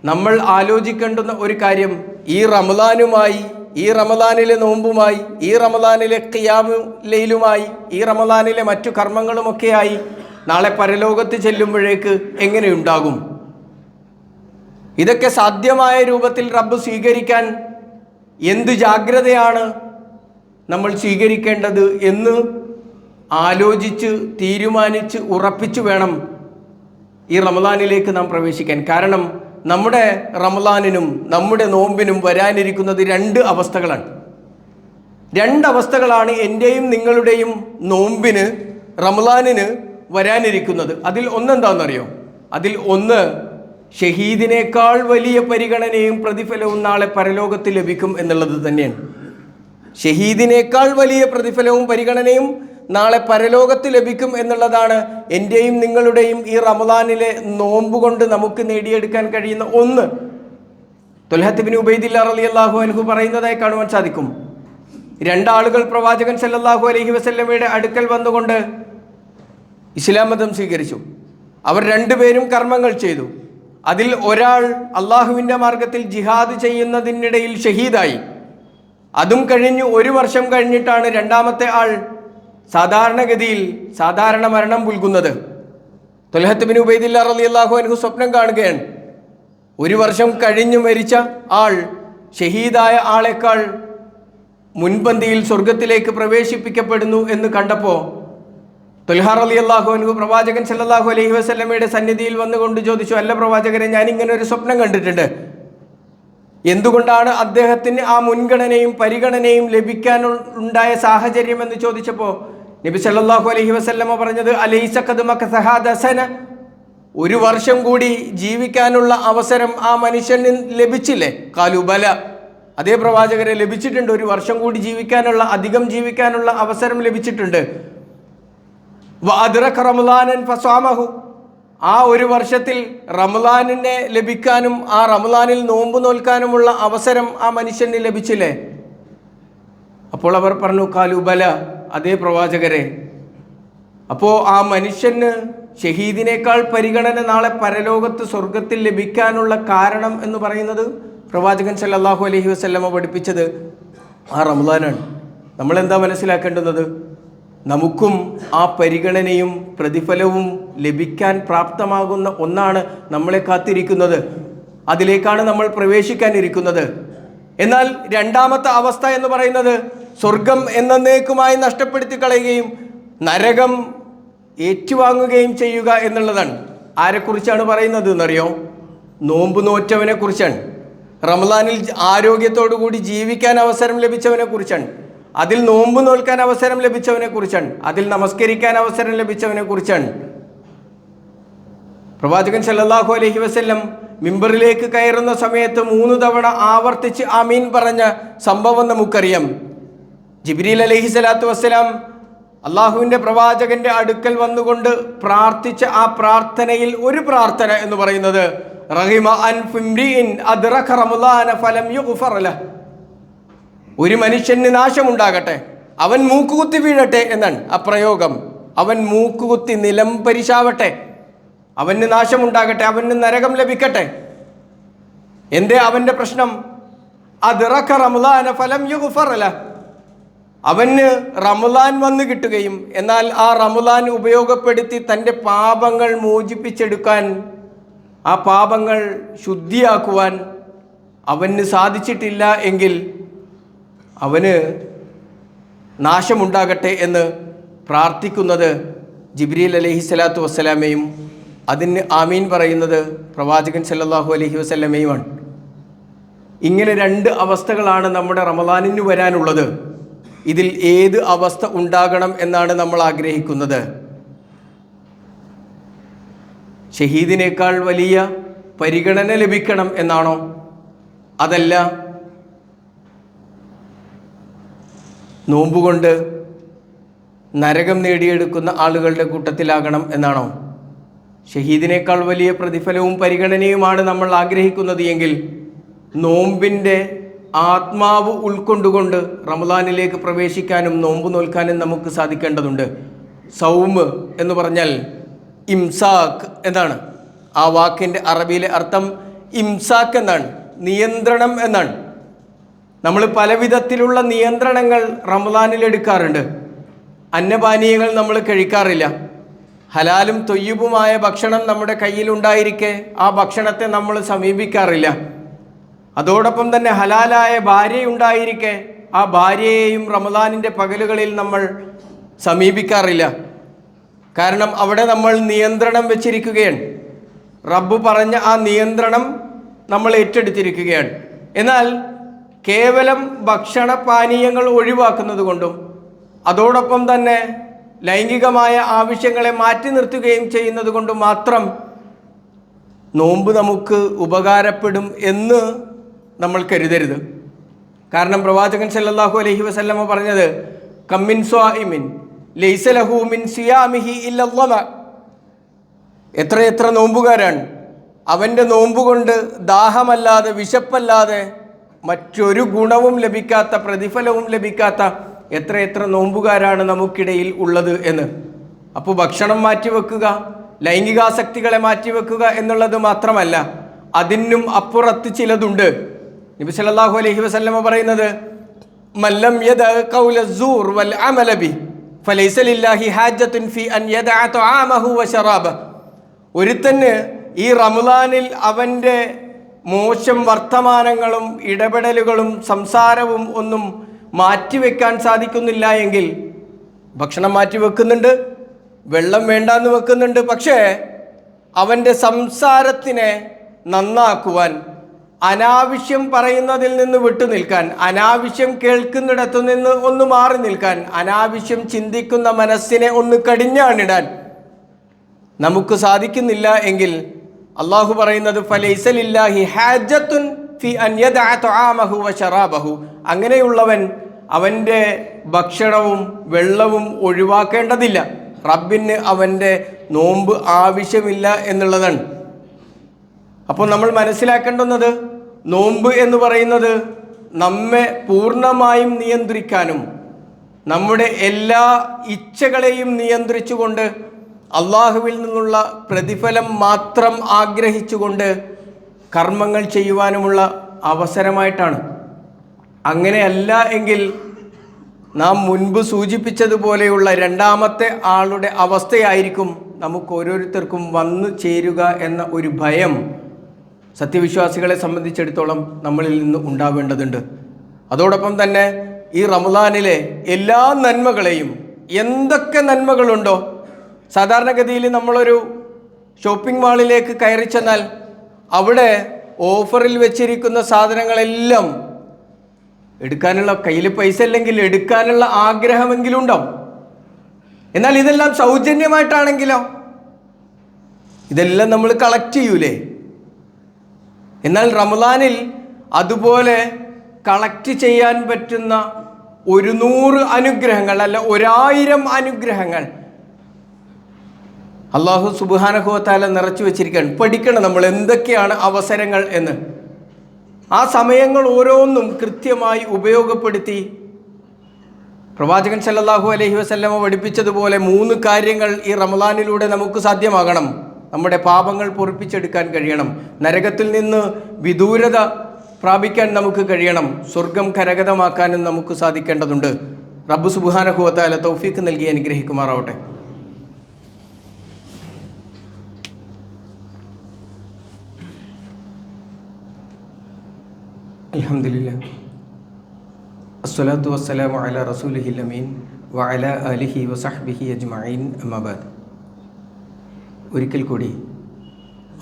നമ്മൾ ആലോചിക്കേണ്ടുന്ന ഒരു കാര്യം, ഈ റമദാനുമായി, ഈ റമദാനിലെ നോമ്പുമായി, ഈ റമദാനിലെ ഖിയാമു ലൈലുമായി, ഈ റമദാനിലെ മറ്റു കർമ്മങ്ങളുമൊക്കെയായി നാളെ പരലോകത്ത് ചെല്ലുമ്പോഴേക്ക് എങ്ങനെയുണ്ടാകും? ഇതൊക്കെ സാധ്യമായ രൂപത്തിൽ റബ്ബ് സ്വീകരിക്കാൻ എന്ത് ജാഗ്രതയാണ് നമ്മൾ സ്വീകരിക്കേണ്ടത് എന്ന് ആലോചിച്ച് തീരുമാനിച്ച് ഉറപ്പിച്ചു വേണം ഈ റമദാനിലേക്ക് നാം പ്രവേശിക്കാൻ. കാരണം നമ്മുടെ റമദാനിനും നമ്മുടെ നോമ്പിനും വരാനിരിക്കുന്നത് 2 അവസ്ഥകളാണ്. 2 അവസ്ഥകളാണ് എൻ്റെയും നിങ്ങളുടെയും നോമ്പിന്, റമദാനിന് വരാനിരിക്കുന്നത്. അതിൽ ഒന്നെന്താണെന്നറിയോ? അതിൽ ഒന്ന് ഷഹീദിനേക്കാൾ വലിയ പരിഗണനയും പ്രതിഫലവും നാളെ പരലോകത്ത് ലഭിക്കും എന്നുള്ളത് തന്നെയാണ്. ഷഹീദിനേക്കാൾ വലിയ പ്രതിഫലവും പരിഗണനയും നാളെ പരലോകത്ത് ലഭിക്കും എന്നുള്ളതാണ് എൻ്റെയും നിങ്ങളുടെയും ഈ റമദാനിലെ നോമ്പ് കൊണ്ട് നമുക്ക് നേടിയെടുക്കാൻ കഴിയുന്ന ഒന്ന്. ത്വൽഹത്ത് ഇബ്നു ഉബൈദില്ലാ റളിയല്ലാഹു അൻഹു പറയുന്നതായി കാണുവാൻ സാധിക്കും. 2 ആളുകൾ പ്രവാചകൻ സല്ലല്ലാഹു അലൈഹി വസല്ലമയുടെ അടുക്കൽ വന്നുകൊണ്ട് ഇസ്ലാം മതം സ്വീകരിച്ചു. അവർ 2 പേരും കർമ്മങ്ങൾ ചെയ്തു. അതിൽ ഒരാൾ അള്ളാഹുവിൻ്റെ മാർഗത്തിൽ ജിഹാദ് ചെയ്യുന്നതിനിടയിൽ ഷഹീദായി. അതും കഴിഞ്ഞ് 1 വർഷം കഴിഞ്ഞിട്ടാണ് രണ്ടാമത്തെ ആൾ സാധാരണഗതിയിൽ സാധാരണ മരണം പുൽകുന്നത്. ത്വൽഹത്ത് ഇബ്നു ഉബൈദില്ലാ റളിയല്ലാഹു അൻഹു സ്വപ്നം കാണുകയാണ്. 1 വർഷം കഴിഞ്ഞു മരിച്ച ആൾ ഷഹീദായ ആളെക്കാൾ മുൻപന്തിയിൽ സ്വർഗത്തിലേക്ക് പ്രവേശിപ്പിക്കപ്പെടുന്നു എന്ന് കണ്ടപ്പോൾ ത്വൽഹ റളിയല്ലാഹു അൻഹു പ്രവാചകൻ സല്ലല്ലാഹു അലൈഹി വസല്ലമയുടെ സന്നിധിയിൽ വന്നുകൊണ്ട് ചോദിച്ചു, അല്ല പ്രവാചകരെ, ഞാനിങ്ങനെ ഒരു സ്വപ്നം കണ്ടിട്ടുണ്ട്. എന്തുകൊണ്ടാണ് അദ്ദേഹത്തിന് ആ മുൻഗണനയും പരിഗണനയും ലഭിക്കാനുണ്ടായ സാഹചര്യം എന്ന് ചോദിച്ചപ്പോൾ നബി സല്ലല്ലാഹു അലൈഹി വസല്ലമ പറഞ്ഞത്, അലൈസ ഖദ് മകസ സന, 1 വർഷം കൂടി ജീവിക്കാനുള്ള അവസരം ആ മനുഷ്യന് ലഭിച്ചില്ലേ? ഖാലു ബല, അതേ പ്രവാചകരെ, ലഭിച്ചിട്ടുണ്ട്. 1 വർഷം കൂടി ജീവിക്കാനുള്ള, അധികം ജീവിക്കാനുള്ള അവസരം ലഭിച്ചിട്ടുണ്ട്. വഅദ്റക റമളാനൻ ഫസ്വാമഹു, ആ 1 വർഷത്തിൽ റമളാനിനെ ലഭിക്കാനും ആ റമളാനിൽ നോമ്പ് നോൽക്കാനുമുള്ള അവസരം ആ മനുഷ്യന് ലഭിച്ചില്ലേ? അപ്പോൾ അവർ പറഞ്ഞു, ഖാലു ബല, അതേ പ്രവാചകരെ. അപ്പോൾ ആ മനുഷ്യന് ഷഹീദിനേക്കാൾ പരിഗണന നാളെ പരലോകത്ത് സ്വർഗത്തിൽ ലഭിക്കാനുള്ള കാരണം എന്ന് പറയുന്നത് പ്രവാചകൻ സല്ലല്ലാഹു അലൈഹി വസല്ലമ പഠിപ്പിച്ചത് ആ റമളാനാണ്. നമ്മളെന്താ മനസ്സിലാക്കേണ്ടുന്നത്? നമുക്കും ആ പരിഗണനയും പ്രതിഫലവും ലഭിക്കാൻ പ്രാപ്തമാകുന്ന ഒന്നാണ് നമ്മളെ കാത്തിരിക്കുന്നത്. അതിലേക്കാണ് നമ്മൾ പ്രവേശിക്കാനിരിക്കുന്നത്. എന്നാൽ രണ്ടാമത്തെ അവസ്ഥ എന്ന് പറയുന്നത് സ്വർഗം എന്നേക്കുമായി നഷ്ടപ്പെടുത്തി കളയുകയും നരകം ഏറ്റുവാങ്ങുകയും ചെയ്യുക എന്നുള്ളതാണ്. ആരെക്കുറിച്ചാണ് പറയുന്നത് എന്നറിയോ? നോമ്പ് നോറ്റവനെ കുറിച്ചാണ്. റമദാനിൽ ആരോഗ്യത്തോടു കൂടി ജീവിക്കാൻ അവസരം ലഭിച്ചവനെ കുറിച്ചാണ്, അതിൽ നോമ്പ് നോൽക്കാൻ അവസരം ലഭിച്ചവനെ കുറിച്ചാണ്, അതിൽ നമസ്കരിക്കാൻ അവസരം ലഭിച്ചവനെ കുറിച്ചാണ്. പ്രവാചകൻ സല്ലല്ലാഹു അലൈഹി വസല്ലം മിമ്പറിലേക്ക് കയറുന്ന സമയത്ത് 3 തവണ ആവർത്തിച്ച് ആമീൻ പറഞ്ഞ സംഭവം നമുക്കറിയാം. ജിബ്രീൽ അലൈഹി സ്വലാത്തു വസ്സലാം അള്ളാഹുവിൻ്റെ പ്രവാചകന്റെ അടുക്കൽ വന്നുകൊണ്ട് പ്രാർത്ഥിച്ച ആ പ്രാർത്ഥനയിൽ ഒരു പ്രാർത്ഥന എന്ന് പറയുന്നത് റഹിമ അൻഫു ഇംറിഇൻ അദ്റക റമളാന ഫലം യുഗ്ഫർ ലഹ്. ഒരു മനുഷ്യന് നാശമുണ്ടാകട്ടെ, അവൻ മൂക്കുകുത്തി വീഴട്ടെ എന്നാണ് ആ പ്രയോഗം. അവൻ മൂക്കുകുത്തി നിലം പരിശാവട്ടെ, അവന് നാശമുണ്ടാകട്ടെ, അവന് നരകം ലഭിക്കട്ടെ. എന്തേ അവൻ്റെ പ്രശ്നം? അദ്റക റമളാന ഫലം യുഗ്ഫർ ലഹ്. അവന് റമളാൻ വന്നു കിട്ടുകയും എന്നാൽ ആ റമളാൻ ഉപയോഗപ്പെടുത്തി തൻ്റെ പാപങ്ങൾ മോചിപ്പിച്ചെടുക്കാൻ, ആ പാപങ്ങൾ ശുദ്ധിയാക്കുവാൻ അവന് സാധിച്ചിട്ടില്ല എങ്കിൽ അവന് നാശമുണ്ടാകട്ടെ എന്ന് പ്രാർത്ഥിക്കുന്നത് ജിബ്രീൽ അലൈഹി സ്വലാത്തു വസ്സലാമയും അതിന് ആമീൻ പറയുന്നത് പ്രവാചകൻ സല്ലല്ലാഹു അലൈഹി വസല്ലമയുമാണ്. ഇങ്ങനെ 2 അവസ്ഥകളാണ് നമ്മുടെ റമളാനിന് വരാനുള്ളത്. ഇതിൽ ഏത് അവസ്ഥ ഉണ്ടാകണം എന്നാണ് നമ്മൾ ആഗ്രഹിക്കുന്നത്? ഷഹീദിനേക്കാൾ വലിയ പരിഗണന ലഭിക്കണം എന്നാണോ? അതല്ല നോമ്പുകൊണ്ട് നരകം നേടിയെടുക്കുന്ന ആളുകളുടെ കൂട്ടത്തിലാകണം എന്നാണോ? ഷഹീദിനേക്കാൾ വലിയ പ്രതിഫലവും പരിഗണനയുമാണ് നമ്മൾ ആഗ്രഹിക്കുന്നത് എങ്കിൽ നോമ്പിൻ്റെ ആത്മാവ് ഉൾക്കൊണ്ടുകൊണ്ട് റമളാനിലേക്ക് പ്രവേശിക്കാനും നോമ്പ് നോൽക്കാനും നമുക്ക് സാധിക്കേണ്ടതുണ്ട്. സൗമ് എന്ന് പറഞ്ഞാൽ ഇംസാക്ക് എന്നാണ്. ആ വാക്കിൻ്റെ അറബിയിലെ അർത്ഥം ഇംസാക്ക് എന്നാണ്, നിയന്ത്രണം എന്നാണ്. നമ്മൾ പല വിധത്തിലുള്ള നിയന്ത്രണങ്ങൾ റമളാനിൽ എടുക്കാറുണ്ട്. അന്നപാനീയങ്ങൾ നമ്മൾ കഴിക്കാറില്ല. ഹലാലും തൊയ്യുബുമായ ഭക്ഷണം നമ്മുടെ കയ്യിലുണ്ടായിരിക്കെ ആ ഭക്ഷണത്തെ നമ്മൾ സമീപിക്കാറില്ല. അതോടൊപ്പം തന്നെ ഹലാലായ ഭാര്യയുണ്ടായിരിക്കെ ആ ഭാര്യയെയും റമളാനിൻ്റെ പകലുകളിൽ നമ്മൾ സമീപിക്കാറില്ല. കാരണം അവിടെ നമ്മൾ നിയന്ത്രണം വെച്ചിരിക്കുകയാണ്. റബ്ബ് പറഞ്ഞ ആ നിയന്ത്രണം നമ്മൾ ഏറ്റെടുത്തിരിക്കുകയാണ്. എന്നാൽ കേവലം ഭക്ഷണപാനീയങ്ങൾ ഒഴിവാക്കുന്നത് കൊണ്ടും അതോടൊപ്പം തന്നെ ലൈംഗികമായ ആവശ്യങ്ങളെ മാറ്റി നിർത്തുകയും ചെയ്യുന്നത് കൊണ്ട് മാത്രം നോമ്പ് നമുക്ക് ഉപകാരപ്പെടും എന്ന് നമ്മൾ കരുതരുത്. കാരണം പ്രവാചകൻ സല്ലല്ലാഹു അലൈഹി വസല്ലമ പറഞ്ഞത് കമ്മിൻ സ്വാഇമിൻ ലൈസ ലഹു മിൻ സിയാമിഹി ഇല്ലല്ലമ. എത്രയെത്ര നോമ്പുകാരാണ്, അവൻ്റെ നോമ്പ് കൊണ്ട് ദാഹമല്ലാതെ വിശപ്പല്ലാതെ മറ്റൊരു ഗുണവും ലഭിക്കാത്ത, പ്രതിഫലവും ലഭിക്കാത്ത എത്രയെത്ര നോമ്പുകാരാണ് നമുക്കിടയിൽ ഉള്ളത് എന്ന്. അപ്പോൾ ഭക്ഷണം മാറ്റിവെക്കുക, ലൈംഗികാസക്തികളെ മാറ്റിവെക്കുക എന്നുള്ളത് മാത്രമല്ല, അതിനും അപ്പുറത്ത് ചിലതുണ്ട്. നബി സല്ലല്ലാഹു അലൈഹി വസല്ലമ പറയുന്നത് മല്ലം യദഅ ഖൗല സൂർ വൽ അമല ബി ഫലൈസ ലില്ലാഹി ഹാജത്തുൻ ഫി അൻ യദഅ തആമഹു വശറാബഹു. ഒരുത്തന് ഈ റമളാനിൽ അവൻ്റെ മോശം വർത്തമാനങ്ങളും ഇടപെടലുകളും സംസാരവും ഒന്നും മാറ്റിവെക്കാൻ സാധിക്കുന്നില്ല എങ്കിൽ, ഭക്ഷണം മാറ്റി വെക്കുന്നുണ്ട്, വെള്ളം വേണ്ടാന്ന് വെക്കുന്നുണ്ട്, പക്ഷേ അവൻ്റെ സംസാരത്തിനെ നന്നാക്കുവാൻ, അനാവശ്യം പറയുന്നതിൽ നിന്ന് വിട്ടുനിൽക്കാൻ, അനാവശ്യം കേൾക്കുന്നിടത്തു നിന്ന് ഒന്ന് മാറി നിൽക്കാൻ, അനാവശ്യം ചിന്തിക്കുന്ന മനസ്സിനെ ഒന്ന് കടിഞ്ഞാണിടാൻ നമുക്ക് സാധിക്കുന്നില്ല എങ്കിൽ അള്ളാഹു പറയുന്നത് ഫലൈസ ലില്ലാഹി ഹാജത്തുൻ ഫി അൻ യദഅ തആമഹു വശറാബഹു. അങ്ങനെയുള്ളവൻ അവൻ്റെ ഭക്ഷണവും വെള്ളവും ഒഴിവാക്കേണ്ടതില്ല. റബ്ബിന് അവൻ്റെ നോമ്പ് ആവശ്യമില്ല എന്നുള്ളതാണ്. അപ്പോൾ നമ്മൾ മനസ്സിലാക്കേണ്ടുന്നത്, നോമ്പ് എന്ന് പറയുന്നത് നമ്മെ പൂർണ്ണമായും നിയന്ത്രിക്കാനും നമ്മുടെ എല്ലാ ഇച്ഛകളെയും നിയന്ത്രിച്ചുകൊണ്ട് അള്ളാഹുവിൽ നിന്നുള്ള പ്രതിഫലം മാത്രം ആഗ്രഹിച്ചുകൊണ്ട് കർമ്മങ്ങൾ ചെയ്യുവാനുമുള്ള അവസരമായിട്ടാണ്. അങ്ങനെയല്ല എങ്കിൽ നാം മുൻപ് സൂചിപ്പിച്ചതുപോലെയുള്ള രണ്ടാമത്തെ ആളുടെ അവസ്ഥയായിരിക്കും നമുക്ക് ഓരോരുത്തർക്കും വന്നു ചേരുക എന്ന ഒരു ഭയം സത്യവിശ്വാസികളെ സംബന്ധിച്ചിടത്തോളം നമ്മളിൽ നിന്ന് ഉണ്ടാവേണ്ടതുണ്ട്. അതോടൊപ്പം തന്നെ ഈ റമളാനിലെ എല്ലാ നന്മകളെയും, എന്തൊക്കെ നന്മകളുണ്ടോ, സാധാരണഗതിയിൽ നമ്മളൊരു ഷോപ്പിംഗ് മാളിലേക്ക് കയറി ചെന്നാൽ അവിടെ ഓഫറിൽ വെച്ചിരിക്കുന്ന സാധനങ്ങളെല്ലാം എടുക്കാനുള്ള, കയ്യിൽ പൈസ ഇല്ലെങ്കിൽ എടുക്കാനുള്ള ആഗ്രഹമെങ്കിലും ഉണ്ടാവും. എന്നാൽ ഇതെല്ലാം സൗജന്യമായിട്ടാണെങ്കിലോ ഇതെല്ലാം നമ്മൾ കളക്ട് ചെയ്യൂലേ? എന്നാൽ റമദാനിൽ അതുപോലെ കളക്ട് ചെയ്യാൻ പറ്റുന്ന 100 അനുഗ്രഹങ്ങൾ അല്ല 1000 അനുഗ്രഹങ്ങൾ അല്ലാഹു സുബ്ഹാനഹു വ തആല നിറച്ചു വെച്ചിരിക്കുകയാണ്. പഠിക്കണം നമ്മൾ എന്തൊക്കെയാണ് അവസരങ്ങൾ എന്ന്. ആ സമയങ്ങൾ ഓരോന്നും കൃത്യമായി ഉപയോഗപ്പെടുത്തി പ്രവാചകൻ സല്ലല്ലാഹു അലൈഹി വസല്ലമ പഠിപ്പിച്ചതുപോലെ 3 കാര്യങ്ങൾ ഈ റമദാനിലൂടെ നമുക്ക് സാധ്യമാകണം. നമ്മുടെ പാപങ്ങൾ പൊറുപ്പിച്ചെടുക്കാൻ കഴിയണം, നരകത്തിൽ നിന്ന് വിദൂരത പ്രാപിക്കാൻ നമുക്ക് കഴിയണം, സ്വർഗം കരഗതമാക്കാനും നമുക്ക് സാധിക്കേണ്ടതുണ്ട്. റബ്ബ് സുബ്ഹാനഹു വ തആല തൗഫീഖ് നൽകി അനുഗ്രഹിക്കുമാറാവട്ടെ. അൽഹംദുലില്ലാഹ് അസ്സലാത്തു വസ്സലാമു അലാ റസൂലിഹിൽ അമീൻ വഅലാ ആലിഹി വസഹ്ബിഹി അജ്മഈൻ അമ്മാ ബഅദ്. ഒരിക്കൽ കൂടി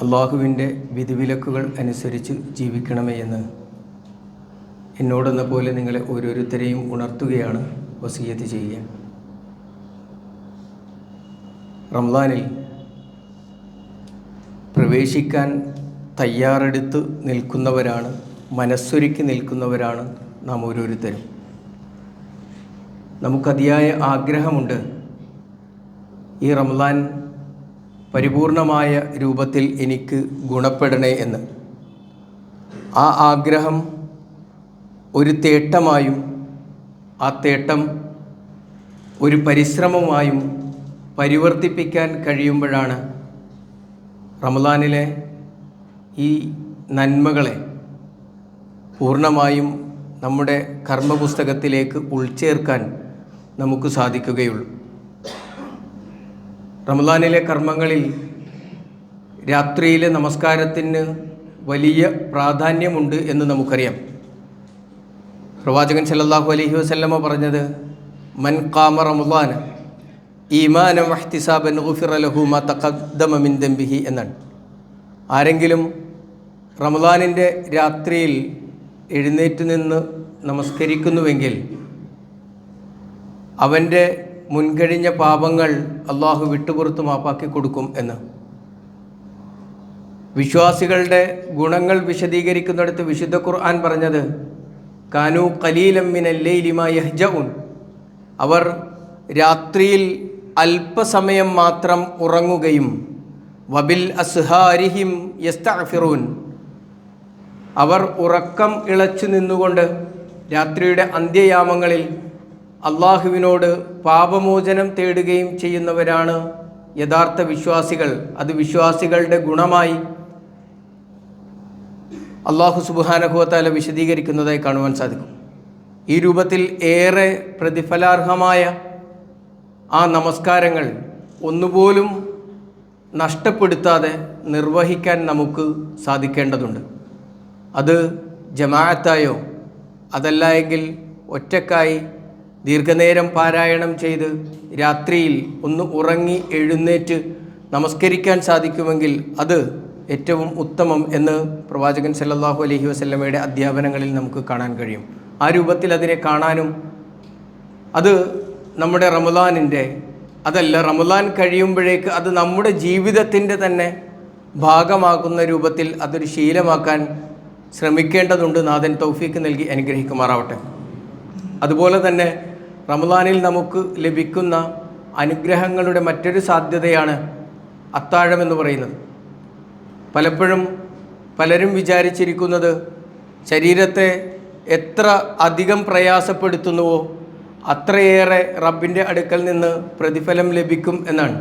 അള്ളാഹുവിൻ്റെ വിധിവിലക്കുകൾ അനുസരിച്ച് ജീവിക്കണമേ എന്ന് എന്നോടെന്ന പോലെ നിങ്ങളെ ഓരോരുത്തരെയും ഉണർത്തുകയാണ്, വസിയത്ത് ചെയ്യുക. റംളാനിൽ പ്രവേശിക്കാൻ തയ്യാറെടുത്ത് നിൽക്കുന്നവരാണ്, മനസ്സൊരുക്കി നിൽക്കുന്നവരാണ് നാം ഓരോരുത്തരും. നമുക്കതിയായ ആഗ്രഹമുണ്ട് ഈ റംളാൻ പരിപൂർണമായ രൂപത്തിൽ എനിക്ക് ഗുണപ്പെടണേ എന്ന്. ആ ആഗ്രഹം ഒരു തേട്ടമായും ആ തേട്ടം ഒരു പരിശ്രമമായും പരിവർത്തിപ്പിക്കാൻ കഴിയുമ്പോഴാണ് റമദാനിലെ ഈ നന്മകളെ പൂർണ്ണമായും നമ്മുടെ കർമ്മപുസ്തകത്തിലേക്ക് ഉൾച്ചേർക്കാൻ നമുക്ക് സാധിക്കുകയുള്ളൂ. റമദാനിലെ കർമ്മങ്ങളിൽ രാത്രിയിലെ നമസ്കാരത്തിന് വലിയ പ്രാധാന്യമുണ്ട് എന്ന് നമുക്കറിയാം. പ്രവാചകൻ സല്ലല്ലാഹു അലൈഹി വസല്ലമ പറഞ്ഞത് മൻ ഖാമ റമദാന ഈമാനൻ വഹ്തിസാബൻ ഗുഫിറ ലഹു മാ തഖദ്ദമ മിൻ ദംബിഹി എന്നാണ്. ആരെങ്കിലും റമദാനിൻ്റെ രാത്രിയിൽ എഴുന്നേറ്റ് നിന്ന് നമസ്കരിക്കുന്നുവെങ്കിൽ അവൻ്റെ മുൻകഴിഞ്ഞ പാപങ്ങൾ അള്ളാഹു വിട്ടുപുറത്ത് മാപ്പാക്കി കൊടുക്കും എന്ന്. വിശ്വാസികളുടെ ഗുണങ്ങൾ വിശദീകരിക്കുന്നിടത്ത് വിശുദ്ധ ഖുർആൻ പറഞ്ഞത് കാനൂ ഖലീലൻ മിനൽ ലൈലി മാ യഹ്ജഊൻ, അവർ രാത്രിയിൽ അല്പസമയം മാത്രം ഉറങ്ങുകയും വബിൽ അസ്ഹാരിഹിം യസ്തഗ്ഫിറൂൻ, അവർ ഉറക്കം ഇളച്ചു നിന്നുകൊണ്ട് രാത്രിയുടെ അന്ത്യയാമങ്ങളിൽ അള്ളാഹുവിനോട് പാപമോചനം തേടുകയും ചെയ്യുന്നവരാണ് യഥാർത്ഥ വിശ്വാസികൾ. അത് വിശ്വാസികളുടെ ഗുണമായി അള്ളാഹു സുബ്ഹാനഹു വ തആല വിശദീകരിക്കുന്നതായി കാണുവാൻ സാധിക്കും. ഈ രൂപത്തിൽ ഏറെ പ്രതിഫലാർഹമായ ആ നമസ്കാരങ്ങൾ ഒന്നുപോലും നഷ്ടപ്പെടുത്താതെ നിർവഹിക്കാൻ നമുക്ക് സാധിക്കേണ്ടതുണ്ട്. അത് ജമാഅത്തായോ അതല്ല എങ്കിൽ ഒറ്റക്കായി ദീർഘനേരം പാരായണം ചെയ്ത് രാത്രിയിൽ ഒന്ന് ഉറങ്ങി എഴുന്നേറ്റ് നമസ്കരിക്കാൻ സാധിക്കുമെങ്കിൽ അത് ഏറ്റവും ഉത്തമം എന്ന് പ്രവാചകൻ സല്ലല്ലാഹു അലൈഹി വസല്ലമയുടെ അധ്യാപനങ്ങളിൽ നമുക്ക് കാണാൻ കഴിയും. ആ രൂപത്തിൽ അതിനെ കാണാനും അത് നമ്മുടെ റമദാനിൻ്റെ അതല്ല റമദാൻ കഴിയുമ്പോഴേക്ക് അത് നമ്മുടെ ജീവിതത്തിൻ്റെ തന്നെ ഭാഗമാകുന്ന രൂപത്തിൽ അതൊരു ശീലമാക്കാൻ ശ്രമിക്കേണ്ടതുണ്ട്. നാഥൻ തൗഫീക്ക് നൽകി അനുഗ്രഹിക്കുമാറാവട്ടെ. അതുപോലെ തന്നെ റമദാനിൽ നമുക്ക് ലഭിക്കുന്ന അനുഗ്രഹങ്ങളുടെ മറ്റൊരു സാധ്യതയാണ് അത്താഴം എന്ന് പറയുന്നത്. പലപ്പോഴും പലരും വിചാരിച്ചിരിക്കുന്നത് ശരീരത്തെ എത്ര അധികം പ്രയാസപ്പെടുത്തുന്നുവോ അത്രയേറെ റബ്ബിൻ്റെ അടുക്കൽ നിന്ന് പ്രതിഫലം ലഭിക്കും എന്നാണ്.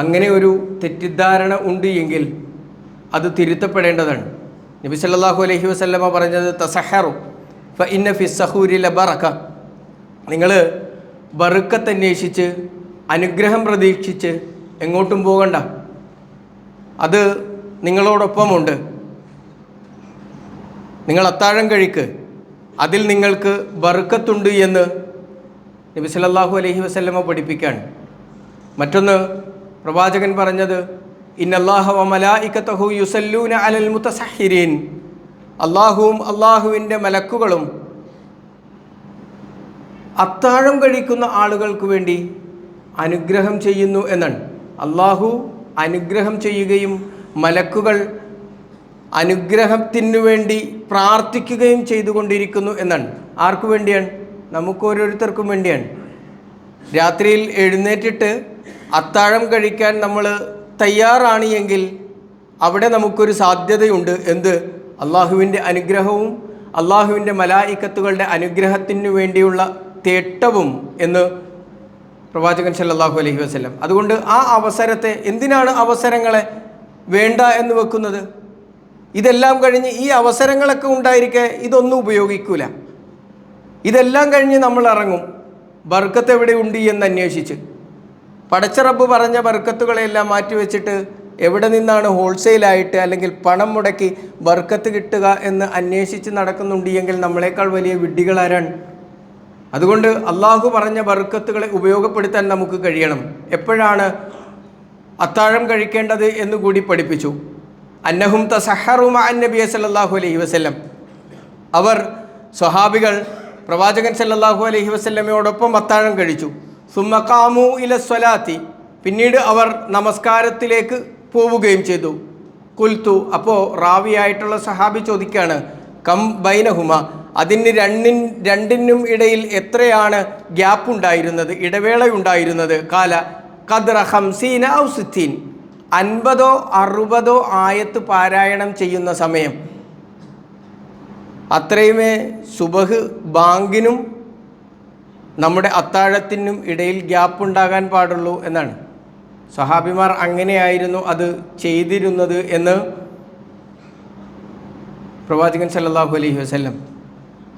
അങ്ങനെ ഒരു തെറ്റിദ്ധാരണ ഉണ്ട് എങ്കിൽ അത് തിരുത്തപ്പെടേണ്ടതാണ്. നബി സല്ലല്ലാഹു അലൈഹി വസല്ലമ പറഞ്ഞത് തസഹറു ഫ ഇന്ന ഫിസ് സഹൂരി ലബറക, നിങ്ങൾ ബർക്കത്ത് അന്വേഷിച്ച് അനുഗ്രഹം പ്രതീക്ഷിച്ച് എങ്ങോട്ടും പോകണ്ട, അത് നിങ്ങളോടൊപ്പമുണ്ട്. നിങ്ങൾ അത്താഴം കഴിക്ക്, അതിൽ നിങ്ങൾക്ക് ബർക്കത്തുണ്ട് എന്ന് നബി സല്ലല്ലാഹു അലൈഹി വസല്ലമ പഠിപ്പിക്കുകയാണ്. മറ്റൊന്ന് പ്രവാചകൻ പറഞ്ഞത് ഇന്നല്ലാഹ വ മലായികതഹു യുസല്ലൂന അലൽ മുതസഹിരീൻ, അള്ളാഹുവും അള്ളാഹുവിൻ്റെ മലക്കുകളും അത്താഴം കഴിക്കുന്ന ആളുകൾക്ക് വേണ്ടി അനുഗ്രഹം ചെയ്യുന്നു എന്നാണ്. അള്ളാഹു അനുഗ്രഹം ചെയ്യുകയും മലക്കുകൾ അനുഗ്രഹത്തിനു വേണ്ടി പ്രാർത്ഥിക്കുകയും ചെയ്തുകൊണ്ടിരിക്കുന്നു എന്നാണ്. ആർക്കു വേണ്ടിയാണ്? നമുക്ക് ഓരോരുത്തർക്കും വേണ്ടിയാണ്. രാത്രിയിൽ എഴുന്നേറ്റിട്ട് അത്താഴം കഴിക്കാൻ നമ്മൾ തയ്യാറാണ് എങ്കിൽ അവിടെ നമുക്കൊരു സാധ്യതയുണ്ട്. എന്ത്? അള്ളാഹുവിൻ്റെ അനുഗ്രഹവും അള്ളാഹുവിൻ്റെ മലായിക്കത്തുകളുടെ അനുഗ്രഹത്തിനു വേണ്ടിയുള്ള തേട്ടവും എന്ന് പ്രവാചകൻ സല്ലല്ലാഹു അലൈഹി വസല്ലം. അതുകൊണ്ട് ആ അവസരത്തെ, എന്തിനാണ് അവസരങ്ങളെ വേണ്ട എന്ന് വെക്കുന്നത്? ഇതെല്ലാം കഴിഞ്ഞ് ഈ അവസരങ്ങളൊക്കെ ഉണ്ടായിരിക്കെ ഇതൊന്നും ഉപയോഗിക്കൂല. ഇതെല്ലാം കഴിഞ്ഞ് നമ്മൾ ഇറങ്ങും ബർക്കത്ത് എവിടെ ഉണ്ട് എന്ന് അന്വേഷിച്ച്. പടച്ച റബ്ബ് പറഞ്ഞ ബർക്കത്തുകളെല്ലാം മാറ്റിവെച്ചിട്ട് എവിടെ നിന്നാണ് ഹോൾസെയിലായിട്ട് അല്ലെങ്കിൽ പണം മുടക്കി ബർക്കത്ത് കിട്ടുക എന്ന് അന്വേഷിച്ച് നടക്കുന്നുണ്ട് എങ്കിൽ നമ്മളെക്കാൾ വലിയ വിഡ്ഢികളാരാണ്? അതുകൊണ്ട് അള്ളാഹു പറഞ്ഞ ബർക്കത്തുകളെ ഉപയോഗപ്പെടുത്താൻ നമുക്ക് കഴിയണം. എപ്പോഴാണ് അത്താഴം കഴിക്കേണ്ടത് എന്ന് കൂടി പഠിപ്പിച്ചു. അന്നഹും തസഹറു മഅൻ നബി സല്ലല്ലാഹു അലൈഹി വസല്ലം, അവർ സ്വഹാബികൾ പ്രവാചകൻ സല്ലല്ലാഹു അലൈഹി വസല്ലമയോടൊപ്പം അത്താഴം കഴിച്ചു. സുമ്മ ഖാമു ഇല സ്വലാത്തി, പിന്നീട് അവർ നമസ്കാരത്തിലേക്ക് പോവുകയും ചെയ്തു. കുൽത്തു, അപ്പോൾ റാവിയായിട്ടുള്ള സഹാബി ചോദിക്കുകയാണ്, കം ബൈനഹുമ, അതിന് രണ്ടിനും ഇടയിൽ എത്രയാണ് ഗ്യാപ്പ് ഉണ്ടായിരുന്നത്, ഇടവേളയുണ്ടായിരുന്നത്? കാല ഖദ്റ 50 ഔ 60, 50 or 60 ആയത്ത് പാരായണം ചെയ്യുന്ന സമയം. അത്രയുമേ സുബഹ് ബാങ്കിനും നമ്മുടെ അത്താഴത്തിനും ഇടയിൽ ഗ്യാപ്പ് ഉണ്ടാകാൻ പാടുള്ളൂ എന്നാണ്. സഹാബിമാർ അങ്ങനെയായിരുന്നു അത് ചെയ്തിരുന്നത് എന്ന് പ്രവാചകൻ സല്ലല്ലാഹു അലൈഹി വസല്ലം.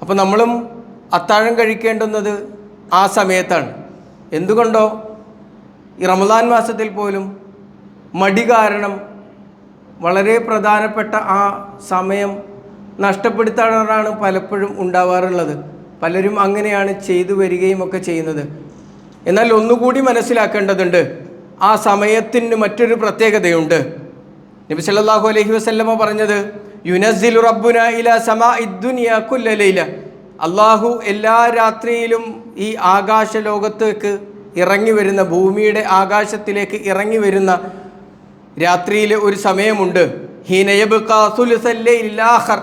അപ്പോൾ നമ്മളും അത്താഴം കഴിക്കേണ്ടുന്നത് ആ സമയത്താണ്. എന്തുകൊണ്ടോ ഈ റമദാൻ മാസത്തിൽ പോലും മടി കാരണം വളരെ പ്രധാനപ്പെട്ട ആ സമയം നഷ്ടപ്പെടുത്താറാണ് പലപ്പോഴും ഉണ്ടാവാറുള്ളത്. പലരും അങ്ങനെയാണ് ചെയ്തു വരികയും ഒക്കെ ചെയ്യുന്നത്. എന്നാൽ ഒന്നുകൂടി മനസ്സിലാക്കേണ്ടതുണ്ട്, ആ സമയത്തിന് മറ്റൊരു പ്രത്യേകതയുണ്ട്. നബി സല്ലല്ലാഹു അലൈഹി വസല്ലമ പറഞ്ഞത്, യുനസ്സിലു റബ്ബുന ഇലാ സമാഇദ് ദുനിയ കുല്ല ലൈല, അള്ളാഹു എല്ലാ രാത്രിയിലും ഈ ആകാശ ലോകത്തേക്ക് ഇറങ്ങി വരുന്ന, ഭൂമിയുടെ ആകാശത്തിലേക്ക് ഇറങ്ങി വരുന്ന രാത്രിയിലെ ഒരു സമയമുണ്ട്. ഹീന യബ്ഖാ സുലുസൽ ലൈലിൽ ആഖർ,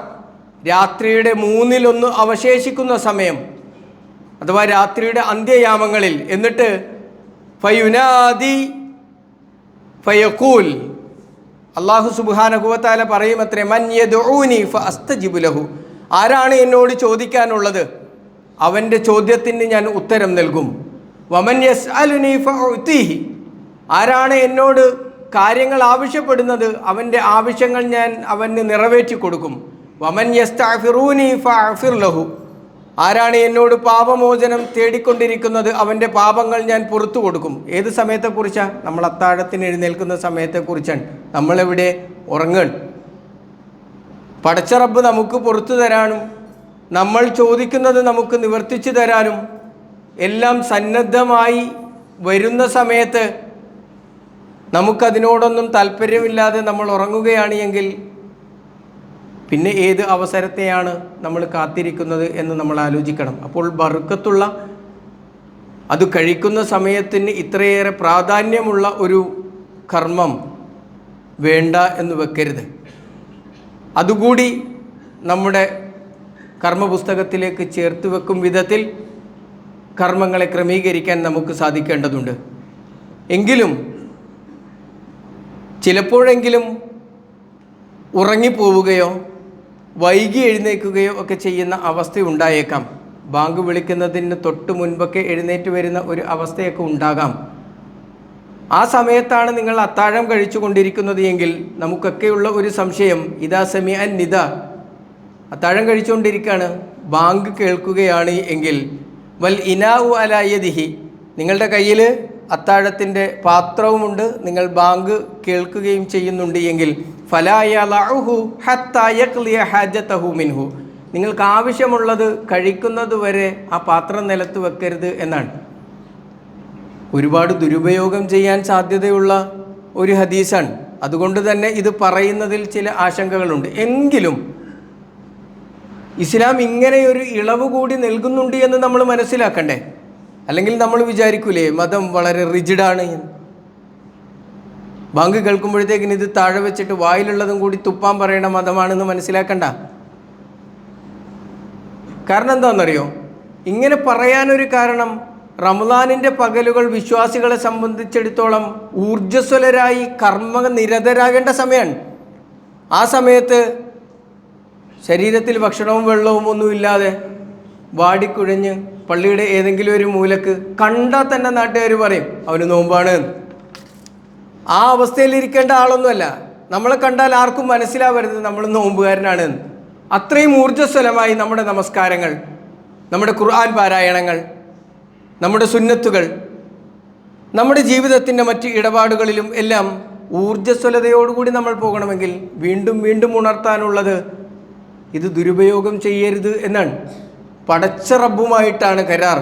രാത്രിയുടെ 1/3 അവശേഷിക്കുന്ന സമയം, അഥവാ രാത്രിയുടെ അന്ത്യയാമങ്ങളിൽ. എന്നിട്ട് ഫയുനാദി ഫയഖൂൽ, അല്ലാഹു സുബ്ഹാനഹു വ തആല പറയുമത്രേ, മൻ യദ്ഊനി ഫഅസ്തജിബു ലഹു, ആരാണ് എന്നോട് ചോദിക്കാനുള്ളത്, അവൻ്റെ ചോദ്യത്തിന് ഞാൻ ഉത്തരം നൽകും. വമൻ യസ്അലുനി ഫഉതീഹി, ആരാണ് എന്നോട് കാര്യങ്ങൾ ആവശ്യപ്പെടുന്നത്, അവൻ്റെ ആവശ്യങ്ങൾ ഞാൻ അവന് നിറവേറ്റി കൊടുക്കും. വമൻ യസ്തഗ്ഫിറൂനി ഫഅഗ്ഫിർ ലഹു, ആരാണ് എന്നോട് പാപമോചനം തേടിക്കൊണ്ടിരിക്കുന്നത്, അവൻ്റെ പാപങ്ങൾ ഞാൻ പുറത്തു കൊടുക്കും. ഏത് സമയത്തെക്കുറിച്ചാണ്? നമ്മൾ അത്താഴത്തിന് എഴുന്നേൽക്കുന്ന സമയത്തെക്കുറിച്ചാണ്. നമ്മളെവിടെ? ഉറങ്ങുകയാണ്. പടച്ച റബ്ബ് നമുക്ക് പുറത്തു തരാനും നമ്മൾ ചോദിക്കുന്നത് നമുക്ക് നിവർത്തിച്ചു തരാനും എല്ലാം സന്നദ്ധമായി വരുന്ന സമയത്ത് നമുക്കതിനോടൊന്നും താല്പര്യമില്ലാതെ നമ്മൾ ഉറങ്ങുകയാണ് എങ്കിൽ പിന്നെ ഏത് അവസരത്തെയാണ് നമ്മൾ കാത്തിരിക്കുന്നത് എന്ന് നമ്മൾ ആലോചിക്കണം. അപ്പോൾ ബർക്കത്തുള്ള, അത് കഴിക്കുന്ന സമയത്തിന് ഇത്രയേറെ പ്രാധാന്യമുള്ള ഒരു കർമ്മം വേണ്ട എന്ന് വെക്കരുത്. അതുകൂടി നമ്മുടെ കർമ്മപുസ്തകത്തിലേക്ക് ചേർത്ത് വെക്കും വിധത്തിൽ കർമ്മങ്ങളെ ക്രമീകരിക്കാൻ നമുക്ക് സാധിക്കേണ്ടതുണ്ട്. എങ്കിലും ചിലപ്പോഴെങ്കിലും ഉറങ്ങിപ്പോവുകയോ വൈകി എഴുന്നേൽക്കുകയോ ഒക്കെ ചെയ്യുന്ന അവസ്ഥ ഉണ്ടായേക്കാം. ബാങ്ക് വിളിക്കുന്നതിന് തൊട്ട് മുൻപൊക്കെ എഴുന്നേറ്റ് വരുന്ന ഒരു അവസ്ഥയൊക്കെ ഉണ്ടാകാം. ആ സമയത്താണ് നിങ്ങൾ അത്താഴം കഴിച്ചു കൊണ്ടിരിക്കുന്നത് എങ്കിൽ നമുക്കൊക്കെയുള്ള ഒരു സംശയം, ഇദാ സമിഅൻ നിദ, അത്താഴം കഴിച്ചുകൊണ്ടിരിക്കുകയാണ്, ബാങ്ക് കേൾക്കുകയാണ് എങ്കിൽ, വൽ ഇനാഉ അലാ യദിഹി, നിങ്ങളുടെ കയ്യിൽ അത്താഴത്തിൻ്റെ പാത്രവുമുണ്ട്, നിങ്ങൾ ബാങ്ക് കേൾക്കുകയും ചെയ്യുന്നുണ്ട് എങ്കിൽ, ഫലാ യളഉഹു ഹത്താ യഖ്ലിയ ഹാജതഹു മിൻഹു, നിങ്ങൾക്ക് ആവശ്യമുള്ളത് കഴിക്കുന്നത് വരെ ആ പാത്രം നിലത്ത് വെക്കരുത് എന്നാണ്. ഒരുപാട് ദുരുപയോഗം ചെയ്യാൻ സാധ്യതയുള്ള ഒരു ഹദീസാണ്. അതുകൊണ്ട് തന്നെ ഇത് പറയുന്നതിൽ ചില ആശങ്കകളുണ്ട്. എങ്കിലും ഇസ്ലാം ഇങ്ങനെയൊരു ഇളവ് കൂടി നൽകുന്നുണ്ട് എന്ന് നമ്മൾ മനസ്സിലാക്കണ്ടേ? അല്ലെങ്കിൽ നമ്മൾ വിചാരിക്കൂലേ മതം വളരെ റിജിഡാണ് എന്ന്? ബാങ്ക് കേൾക്കുമ്പോഴത്തേക്കിന് ഇത് താഴെ വെച്ചിട്ട് വായിലുള്ളതും കൂടി തുപ്പാൻ പറയണ മതമാണെന്ന് മനസ്സിലാക്കണ്ട. കാരണം എന്താണെന്നറിയോ? ഇങ്ങനെ പറയാനൊരു കാരണം, റമദാനിൻ്റെ പകലുകൾ വിശ്വാസികളെ സംബന്ധിച്ചിടത്തോളം ഊർജ്ജസ്വലരായി കർമ്മനിരതരാകേണ്ട സമയമാണ്. ആ സമയത്ത് ശരീരത്തിൽ ഭക്ഷണവും വെള്ളവും ഒന്നുമില്ലാതെ വാടിക്കുഴഞ്ഞ് പള്ളിയുടെ ഏതെങ്കിലും ഒരു മൂലക്ക് കണ്ടാൽ തന്നെ നാട്ടുകാർ പറയും അവന് നോമ്പാണ്. ആ അവസ്ഥയിലിരിക്കേണ്ട ആളൊന്നുമല്ല. നമ്മളെ കണ്ടാൽ ആർക്കും മനസ്സിലാവരുത് നമ്മൾ നോമ്പുകാരനാണ്. അത്രയും ഊർജ്ജസ്വലമായി നമ്മുടെ നമസ്കാരങ്ങൾ, നമ്മുടെ ഖുർആൻ പാരായണങ്ങൾ, നമ്മുടെ സുന്നത്തുകൾ, നമ്മുടെ ജീവിതത്തിൻ്റെ മറ്റ് ഇടപാടുകളിലും എല്ലാം ഊർജ്ജസ്വലതയോടുകൂടി നമ്മൾ പോകണമെങ്കിൽ വീണ്ടും വീണ്ടും ഉണർത്താനുള്ളത് ഇത് ദുരുപയോഗം ചെയ്യരുത് എന്നാണ്. പടച്ച റബ്ബുമായിട്ടാണ് കരാർ.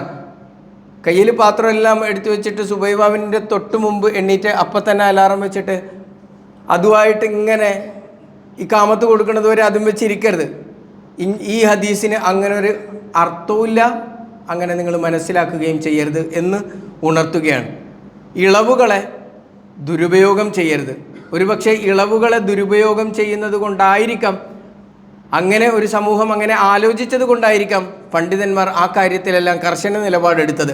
കയ്യിൽ പാത്രമെല്ലാം എടുത്തു വെച്ചിട്ട് സുബൈബാവിൻ്റെ തൊട്ട് മുമ്പ് എണ്ണീറ്റ് അപ്പം തന്നെ അലാറം വെച്ചിട്ട് അതുമായിട്ട് ഇങ്ങനെ ഈ കാമത്ത് കൊടുക്കുന്നത് വരെ അതും വെച്ചിരിക്കരുത്. ഈ ഹദീസിന് അങ്ങനെ ഒരു അർത്ഥവുമില്ല, അങ്ങനെ നിങ്ങൾ മനസ്സിലാക്കുകയും ചെയ്യരുത് എന്ന് ഉണർത്തുകയാണ്. ഇളവുകളെ ദുരുപയോഗം ചെയ്യരുത്. ഒരുപക്ഷെ ഇളവുകളെ ദുരുപയോഗം ചെയ്യുന്നത് കൊണ്ടായിരിക്കാം, അങ്ങനെ ഒരു സമൂഹം അങ്ങനെ ആലോചിച്ചത് കൊണ്ടായിരിക്കാം പണ്ഡിതന്മാർ ആ കാര്യത്തിലെല്ലാം കർശന നിലപാടെടുത്തത്.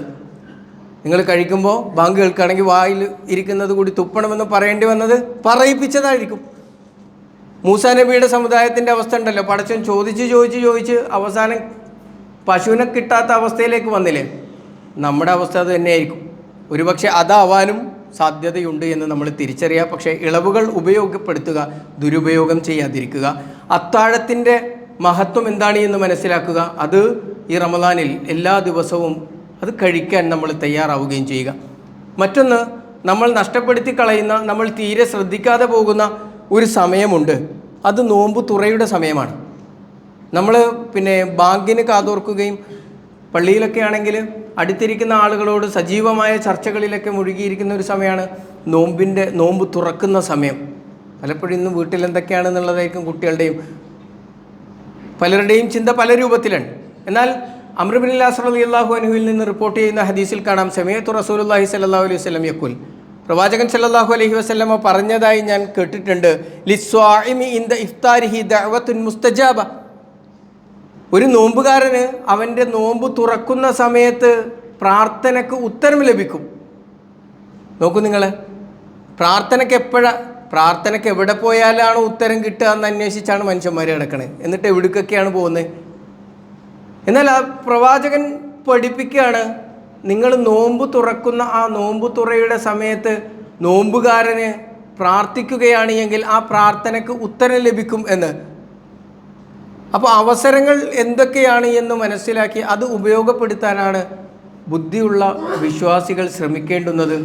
നിങ്ങൾ കഴിക്കുമ്പോൾ ബാങ്ക് കേൾക്കുകയാണെങ്കിൽ വായിൽ ഇരിക്കുന്നത് കൂടി തുപ്പണമെന്ന് പറയേണ്ടി വന്നത് പറയിപ്പിച്ചതായിരിക്കും. മൂസാ നബിയുടെ സമുദായത്തിൻ്റെ അവസ്ഥ ഉണ്ടല്ലോ, പടച്ചവൻ ചോദിച്ച് അവസാനം പശുവിനെ കിട്ടാത്ത അവസ്ഥയിലേക്ക് വന്നില്ലേ? നമ്മുടെ അവസ്ഥ അത് തന്നെയായിരിക്കും. ഒരുപക്ഷെ അതാവാനും സാധ്യതയുണ്ട് എന്ന് നമ്മൾ തിരിച്ചറിയുക. പക്ഷേ ഇളവുകൾ ഉപയോഗപ്പെടുത്തുക, ദുരുപയോഗം ചെയ്യാതിരിക്കുക. അത്താഴത്തിൻ്റെ മഹത്വം എന്താണ് എന്ന് മനസ്സിലാക്കുക. അത് ഈ റമദാനിൽ എല്ലാ ദിവസവും അത് കഴിക്കാൻ നമ്മൾ തയ്യാറാവുകയും ചെയ്യുക. മറ്റൊന്ന്, നമ്മൾ നഷ്ടപ്പെടുത്തി കളയുന്ന, നമ്മൾ തീരെ ശ്രദ്ധിക്കാതെ പോകുന്ന ഒരു സമയമുണ്ട്. അത് നോമ്പ് തുറയുടെ സമയമാണ്. നമ്മൾ ബാങ്കിന് കാതോർക്കുകയും പള്ളിയിലൊക്കെ ആണെങ്കിൽ അടുത്തിരിക്കുന്ന ആളുകളോട് സജീവമായ ചർച്ചകളിലൊക്കെ മുഴുകിയിരിക്കുന്ന ഒരു സമയമാണ് നോമ്പ് തുറക്കുന്ന സമയം. പലപ്പോഴും ഇന്ന് വീട്ടിൽ എന്തൊക്കെയാണെന്നുള്ളതായിരിക്കും കുട്ടികളുടെയും പലരുടെയും ചിന്ത പല രൂപത്തിലാണ്. എന്നാൽ അംർ ബിൻ അസ് റളിയല്ലാഹു അൻഹുവിൽ നിന്ന് റിപ്പോർട്ട് ചെയ്യുന്ന ഹദീസിൽ കാണാം, സമയത്തു റസൂലുള്ളാഹി സ്വല്ലല്ലാഹു അലൈഹി വസല്ലം യഖൂൽ, പ്രവാചകൻ സല്ലല്ലാഹു അലൈഹി വസല്ലമ പറഞ്ഞതായി ഞാൻ കേട്ടിട്ടുണ്ട്, ലിസ്വാഇമി ഇൻദ ഇഫ്താരിഹി ദഅവത്തുൻ മുസ്തജാബ. ഒരു നോമ്പുകാരന് അവൻ്റെ നോമ്പ് തുറക്കുന്ന സമയത്ത് പ്രാർത്ഥനയ്ക്ക് ഉത്തരം ലഭിക്കും. നോക്കൂ നിങ്ങൾ, പ്രാർത്ഥനയ്ക്ക് എവിടെ പോയാലാണ് ഉത്തരം കിട്ടുക എന്ന് അന്വേഷിച്ചാണ് മനുഷ്യന്മാർ കിടക്കണത്. എന്നിട്ട് എവിടേക്കൊക്കെയാണ് പോകുന്നത്? എന്നാൽ ആ പ്രവാചകൻ പഠിപ്പിക്കുകയാണ്, നിങ്ങൾ നോമ്പ് തുറക്കുന്ന ആ നോമ്പ് തുറയുടെ സമയത്ത് നോമ്പുകാരന് പ്രാർത്ഥിക്കുകയാണ് എങ്കിൽ ആ പ്രാർത്ഥനയ്ക്ക് ഉത്തരം ലഭിക്കും എന്ന്. അപ്പോൾ അവസരങ്ങൾ എന്തൊക്കെയാണ് എന്ന് മനസ്സിലാക്കി അത് ഉപയോഗപ്പെടുത്താനാണ് ബുദ്ധിയുള്ള വിശ്വാസികൾ ശ്രമിക്കേണ്ടുന്നത്.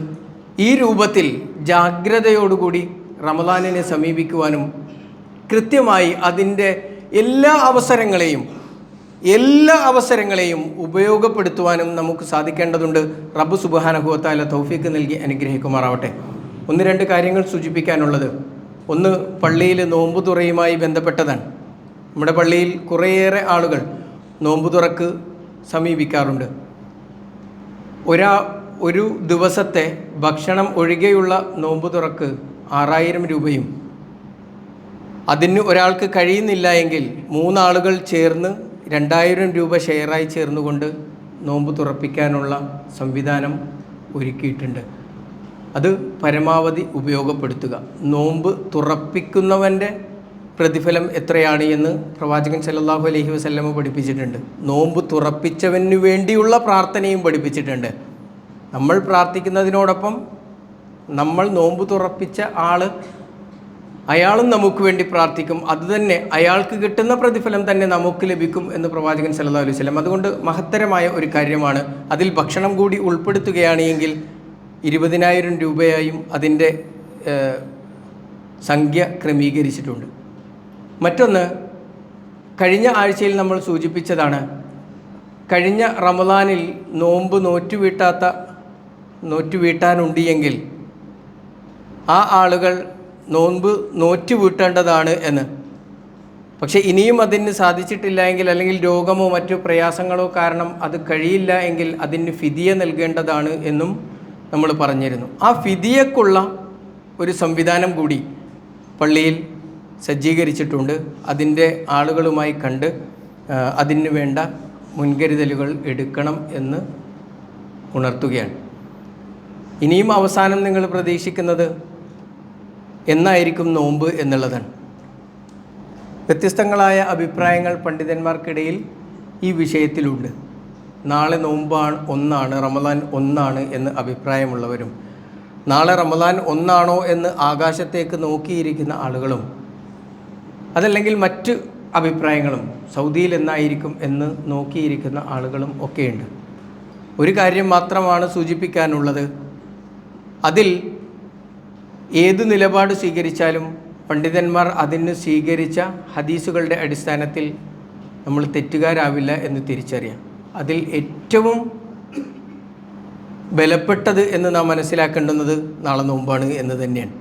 ഈ രൂപത്തിൽ ജാഗ്രതയോടുകൂടി റമദാനിനെ സമീപിക്കുവാനും കൃത്യമായി അതിൻ്റെ എല്ലാ അവസരങ്ങളെയും ഉപയോഗപ്പെടുത്തുവാനും നമുക്ക് സാധിക്കേണ്ടതുണ്ട്. റബ്ബ് സുബ്ഹാനഹു വ തആല തൗഫീഖ് നൽകി അനുഗ്രഹിക്കുമാറാവട്ടെ. 1-2 കാര്യങ്ങൾ സൂചിപ്പിക്കാനുള്ളത്. ഒന്ന്, പള്ളിയിൽ നോമ്പ് തുറയുമായി ബന്ധപ്പെട്ടതാണ്. നമ്മുടെ പള്ളിയിൽ കുറേയേറെ ആളുകൾ നോമ്പ് തുറക്ക് സമീപിക്കാറുണ്ട്. ഒരു ദിവസത്തെ ഭക്ഷണം ഒഴികെയുള്ള നോമ്പ് തുറക്ക് 6000 രൂപയും, അതിന് ഒരാൾക്ക് കഴിയുന്നില്ല എങ്കിൽ 3 ആളുകൾ ചേർന്ന് 2000 രൂപ ഷെയറായി ചേർന്നുകൊണ്ട് നോമ്പ് തുറപ്പിക്കാനുള്ള സംവിധാനം ഒരുക്കിയിട്ടുണ്ട്. അത് പരമാവധി ഉപയോഗപ്പെടുത്തുക. നോമ്പ് തുറപ്പിക്കുന്നവൻ്റെ പ്രതിഫലം എത്രയാണ് എന്ന് പ്രവാചകൻ സല്ലല്ലാഹു അലൈഹി വസല്ലമ പഠിപ്പിച്ചിട്ടുണ്ട്. നോമ്പ് തുറപ്പിച്ചവന് വേണ്ടിയുള്ള പ്രാർത്ഥനയും പഠിപ്പിച്ചിട്ടുണ്ട്. നമ്മൾ പ്രാർത്ഥിക്കുന്നതിനോടൊപ്പം നമ്മൾ നോമ്പ് തുറപ്പിച്ച അയാളും നമുക്ക് വേണ്ടി പ്രാർത്ഥിക്കും. അതുതന്നെ അയാൾക്ക് കിട്ടുന്ന പ്രതിഫലം തന്നെ നമുക്ക് ലഭിക്കും എന്ന് പ്രവാചകൻ സല്ലല്ലാഹു അലൈഹി വസല്ലം. അതുകൊണ്ട് മഹത്തരമായ ഒരു കാര്യമാണ്. അതിൽ ഭക്ഷണം കൂടി ഉൾപ്പെടുത്തുകയാണ് എങ്കിൽ 20,000 രൂപയായും അതിൻ്റെ സംഖ്യ ക്രമീകരിച്ചിട്ടുണ്ട്. മറ്റൊന്ന്, കഴിഞ്ഞ ആഴ്ചയിൽ നമ്മൾ സൂചിപ്പിച്ചതാണ്, കഴിഞ്ഞ റമദാനിൽ നോമ്പ് നോറ്റുവീട്ടാനുണ്ട് എങ്കിൽ ആ ആളുകൾ നോൻപ് നോറ്റ് വീട്ടേണ്ടതാണ് എന്ന്. പക്ഷേ ഇനിയും അതിന് സാധിച്ചിട്ടില്ല എങ്കിൽ, അല്ലെങ്കിൽ രോഗമോ മറ്റു പ്രയാസങ്ങളോ കാരണം അത് കഴിയില്ല എങ്കിൽ അതിന് ഫിദിയ നൽകേണ്ടതാണ് എന്നും നമ്മൾ പറഞ്ഞിരുന്നു. ആ ഫിദിയക്കുള്ള ഒരു സംവിധാനം കൂടി പള്ളിയിൽ സജ്ജീകരിച്ചിട്ടുണ്ട്. അതിൻ്റെ ആളുകളുമായി കണ്ട് അതിന് വേണ്ട മുൻകരുതലുകൾ എടുക്കണം എന്ന് ഉണർത്തുകയാണ്. ഇനിയും അവസാനം നിങ്ങൾ പ്രതീക്ഷിക്കുന്നത് എന്നായിരിക്കും നോമ്പ് എന്നുള്ളതാണ്. വ്യത്യസ്തങ്ങളായ അഭിപ്രായങ്ങൾ പണ്ഡിതന്മാർക്കിടയിൽ ഈ വിഷയത്തിലുണ്ട്. നാളെ നോമ്പാണ് ഒന്നാണ്, റമദാൻ ഒന്നാണ് എന്ന് അഭിപ്രായമുള്ളവരും, നാളെ റമദാൻ ഒന്നാണോ എന്ന് ആകാശത്തേക്ക് നോക്കിയിരിക്കുന്ന ആളുകളും, അതല്ലെങ്കിൽ മറ്റ് അഭിപ്രായങ്ങളും സൗദിയിൽ എന്നായിരിക്കും എന്ന് നോക്കിയിരിക്കുന്ന ആളുകളും ഒക്കെയുണ്ട്. ഒരു കാര്യം മാത്രമാണ് സൂചിപ്പിക്കാനുള്ളത്, അതിൽ ഏത് നിലപാട് സ്വീകരിച്ചാലും പണ്ഡിതന്മാർ അതിന് സ്വീകരിച്ച ഹദീസുകളുടെ അടിസ്ഥാനത്തിൽ നമ്മൾ തെറ്റുകാരാവില്ല എന്ന് തിരിച്ചറിയാം. അതിൽ ഏറ്റവും ബലപ്പെട്ടത് എന്ന് നാം മനസ്സിലാക്കേണ്ടുന്നത് നാളെ നോമ്പാണ് എന്ന് തന്നെയാണ്.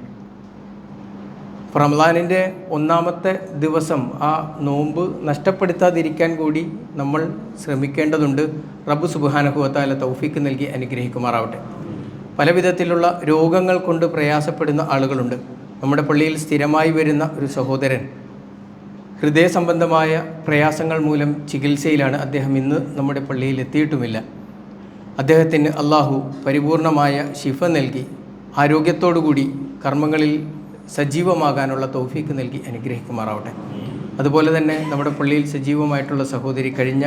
റമദാനിൻ്റെ ഒന്നാമത്തെ ദിവസം ആ നോമ്പ് നഷ്ടപ്പെടുത്താതിരിക്കാൻ കൂടി നമ്മൾ ശ്രമിക്കേണ്ടതുണ്ട്. റബ്ബ് സുബ്ഹാനഹു വ തആല തൗഫീക്ക് നൽകി അനുഗ്രഹിക്കുമാറാവട്ടെ. പല വിധത്തിലുള്ള രോഗങ്ങൾ കൊണ്ട് പ്രയാസപ്പെടുന്ന ആളുകളുണ്ട്. നമ്മുടെ പള്ളിയിൽ സ്ഥിരമായി വരുന്ന ഒരു സഹോദരൻ ഹൃദയ സംബന്ധമായ പ്രയാസങ്ങൾ മൂലം ചികിത്സയിലാണ്. അദ്ദേഹം ഇന്ന് നമ്മുടെ പള്ളിയിൽ എത്തിയിട്ടുമില്ല. അദ്ദേഹത്തിന് അള്ളാഹു പരിപൂർണമായ ശിഫ നൽകി ആരോഗ്യത്തോടുകൂടി കർമ്മങ്ങളിൽ സജീവമാകാനുള്ള തൗഫീക്ക് നൽകി അനുഗ്രഹിക്കുമാറാവട്ടെ. അതുപോലെ തന്നെ നമ്മുടെ പള്ളിയിൽ സജീവമായിട്ടുള്ള സഹോദരി കഴിഞ്ഞ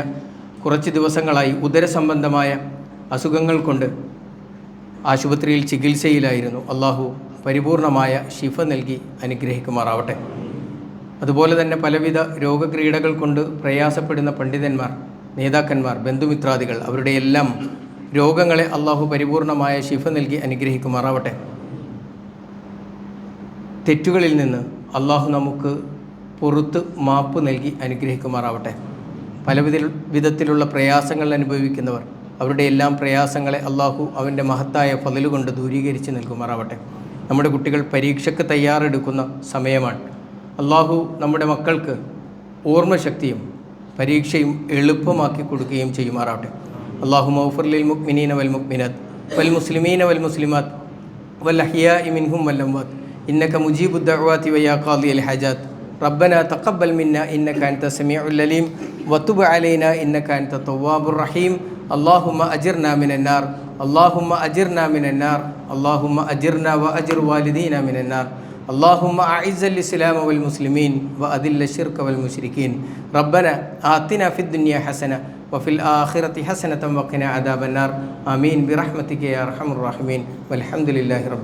കുറച്ച് ദിവസങ്ങളായി ഉദരസംബന്ധമായ അസുഖങ്ങൾ കൊണ്ട് ആശുപത്രിയിൽ ചികിത്സയിലായിരുന്നു. അള്ളാഹു പരിപൂർണമായ ശിഫ നൽകി അനുഗ്രഹിക്കുമാറാവട്ടെ. അതുപോലെ തന്നെ പലവിധ രോഗക്രീഡകൾ കൊണ്ട് പ്രയാസപ്പെടുന്ന പണ്ഡിതന്മാർ, നേതാക്കന്മാർ, ബന്ധുമിത്രാദികൾ, അവരുടെ എല്ലാം രോഗങ്ങളെ അള്ളാഹു പരിപൂർണമായ ശിഫ നൽകി അനുഗ്രഹിക്കുമാറാവട്ടെ. തെറ്റുകളിൽ നിന്ന് അള്ളാഹു നമുക്ക് പുറത്ത് മാപ്പ് നൽകി അനുഗ്രഹിക്കുമാറാവട്ടെ. പല വിധത്തിലുള്ള പ്രയാസങ്ങൾ അനുഭവിക്കുന്നവർ, അവരുടെ എല്ലാം പ്രയാസങ്ങളെ അള്ളാഹു അവൻ്റെ മഹത്തായ ഫളല് കൊണ്ട് ദൂരീകരിച്ച് നൽകുമാറാവട്ടെ. നമ്മുടെ കുട്ടികൾ പരീക്ഷയ്ക്ക് തയ്യാറെടുക്കുന്ന സമയമാണ്. അള്ളാഹു നമ്മുടെ മക്കൾക്ക് ഓർമ്മശക്തിയും പരീക്ഷയും എളുപ്പമാക്കി കൊടുക്കുകയും ചെയ്യുമാറാവട്ടെ. അള്ളാഹു മഗ്ഫിർ ലിൽ മുഅ്മിനീന വൽ മുഅ്മിനാത്ത് വൽ മുസ്ലിമീന വൽ മുസ്ലിമാത്ത് വൽ അഹ്യാഇ മിൻഹും വൽ അംവാത്ത് ഇന്നക മുജീബുദ് ദഅവാതി വയാ ഖാദിയൽ ഹജാത്ത് റബ്ബനാ തഖബ്ബൽ മിന്നാ ഇന്നക അൻത സമീഉൽ അലീം വതുബ് അലൈനാ ഇന്നക അൻത തവ്വാബുർ റഹീം. അല്ലാഹുമ്മ അജിർനാ മിനന്നാർ, അല്ലാഹുമ്മ അജിർനാ മിനന്നാർ, അല്ലാഹുമ്മ അജിർനാ വ അജിർ വാലിദീനാ മിനന്നാർ. اللهم أعز الإسلام والمسلمين وأذل الشرك والمشركين. ربنا آتنا في الدنيا حسنة وفي الآخرة حسنة وقنا عذاب النار. آمين برحمتك يا أرحم الراحمين والحمد لله رب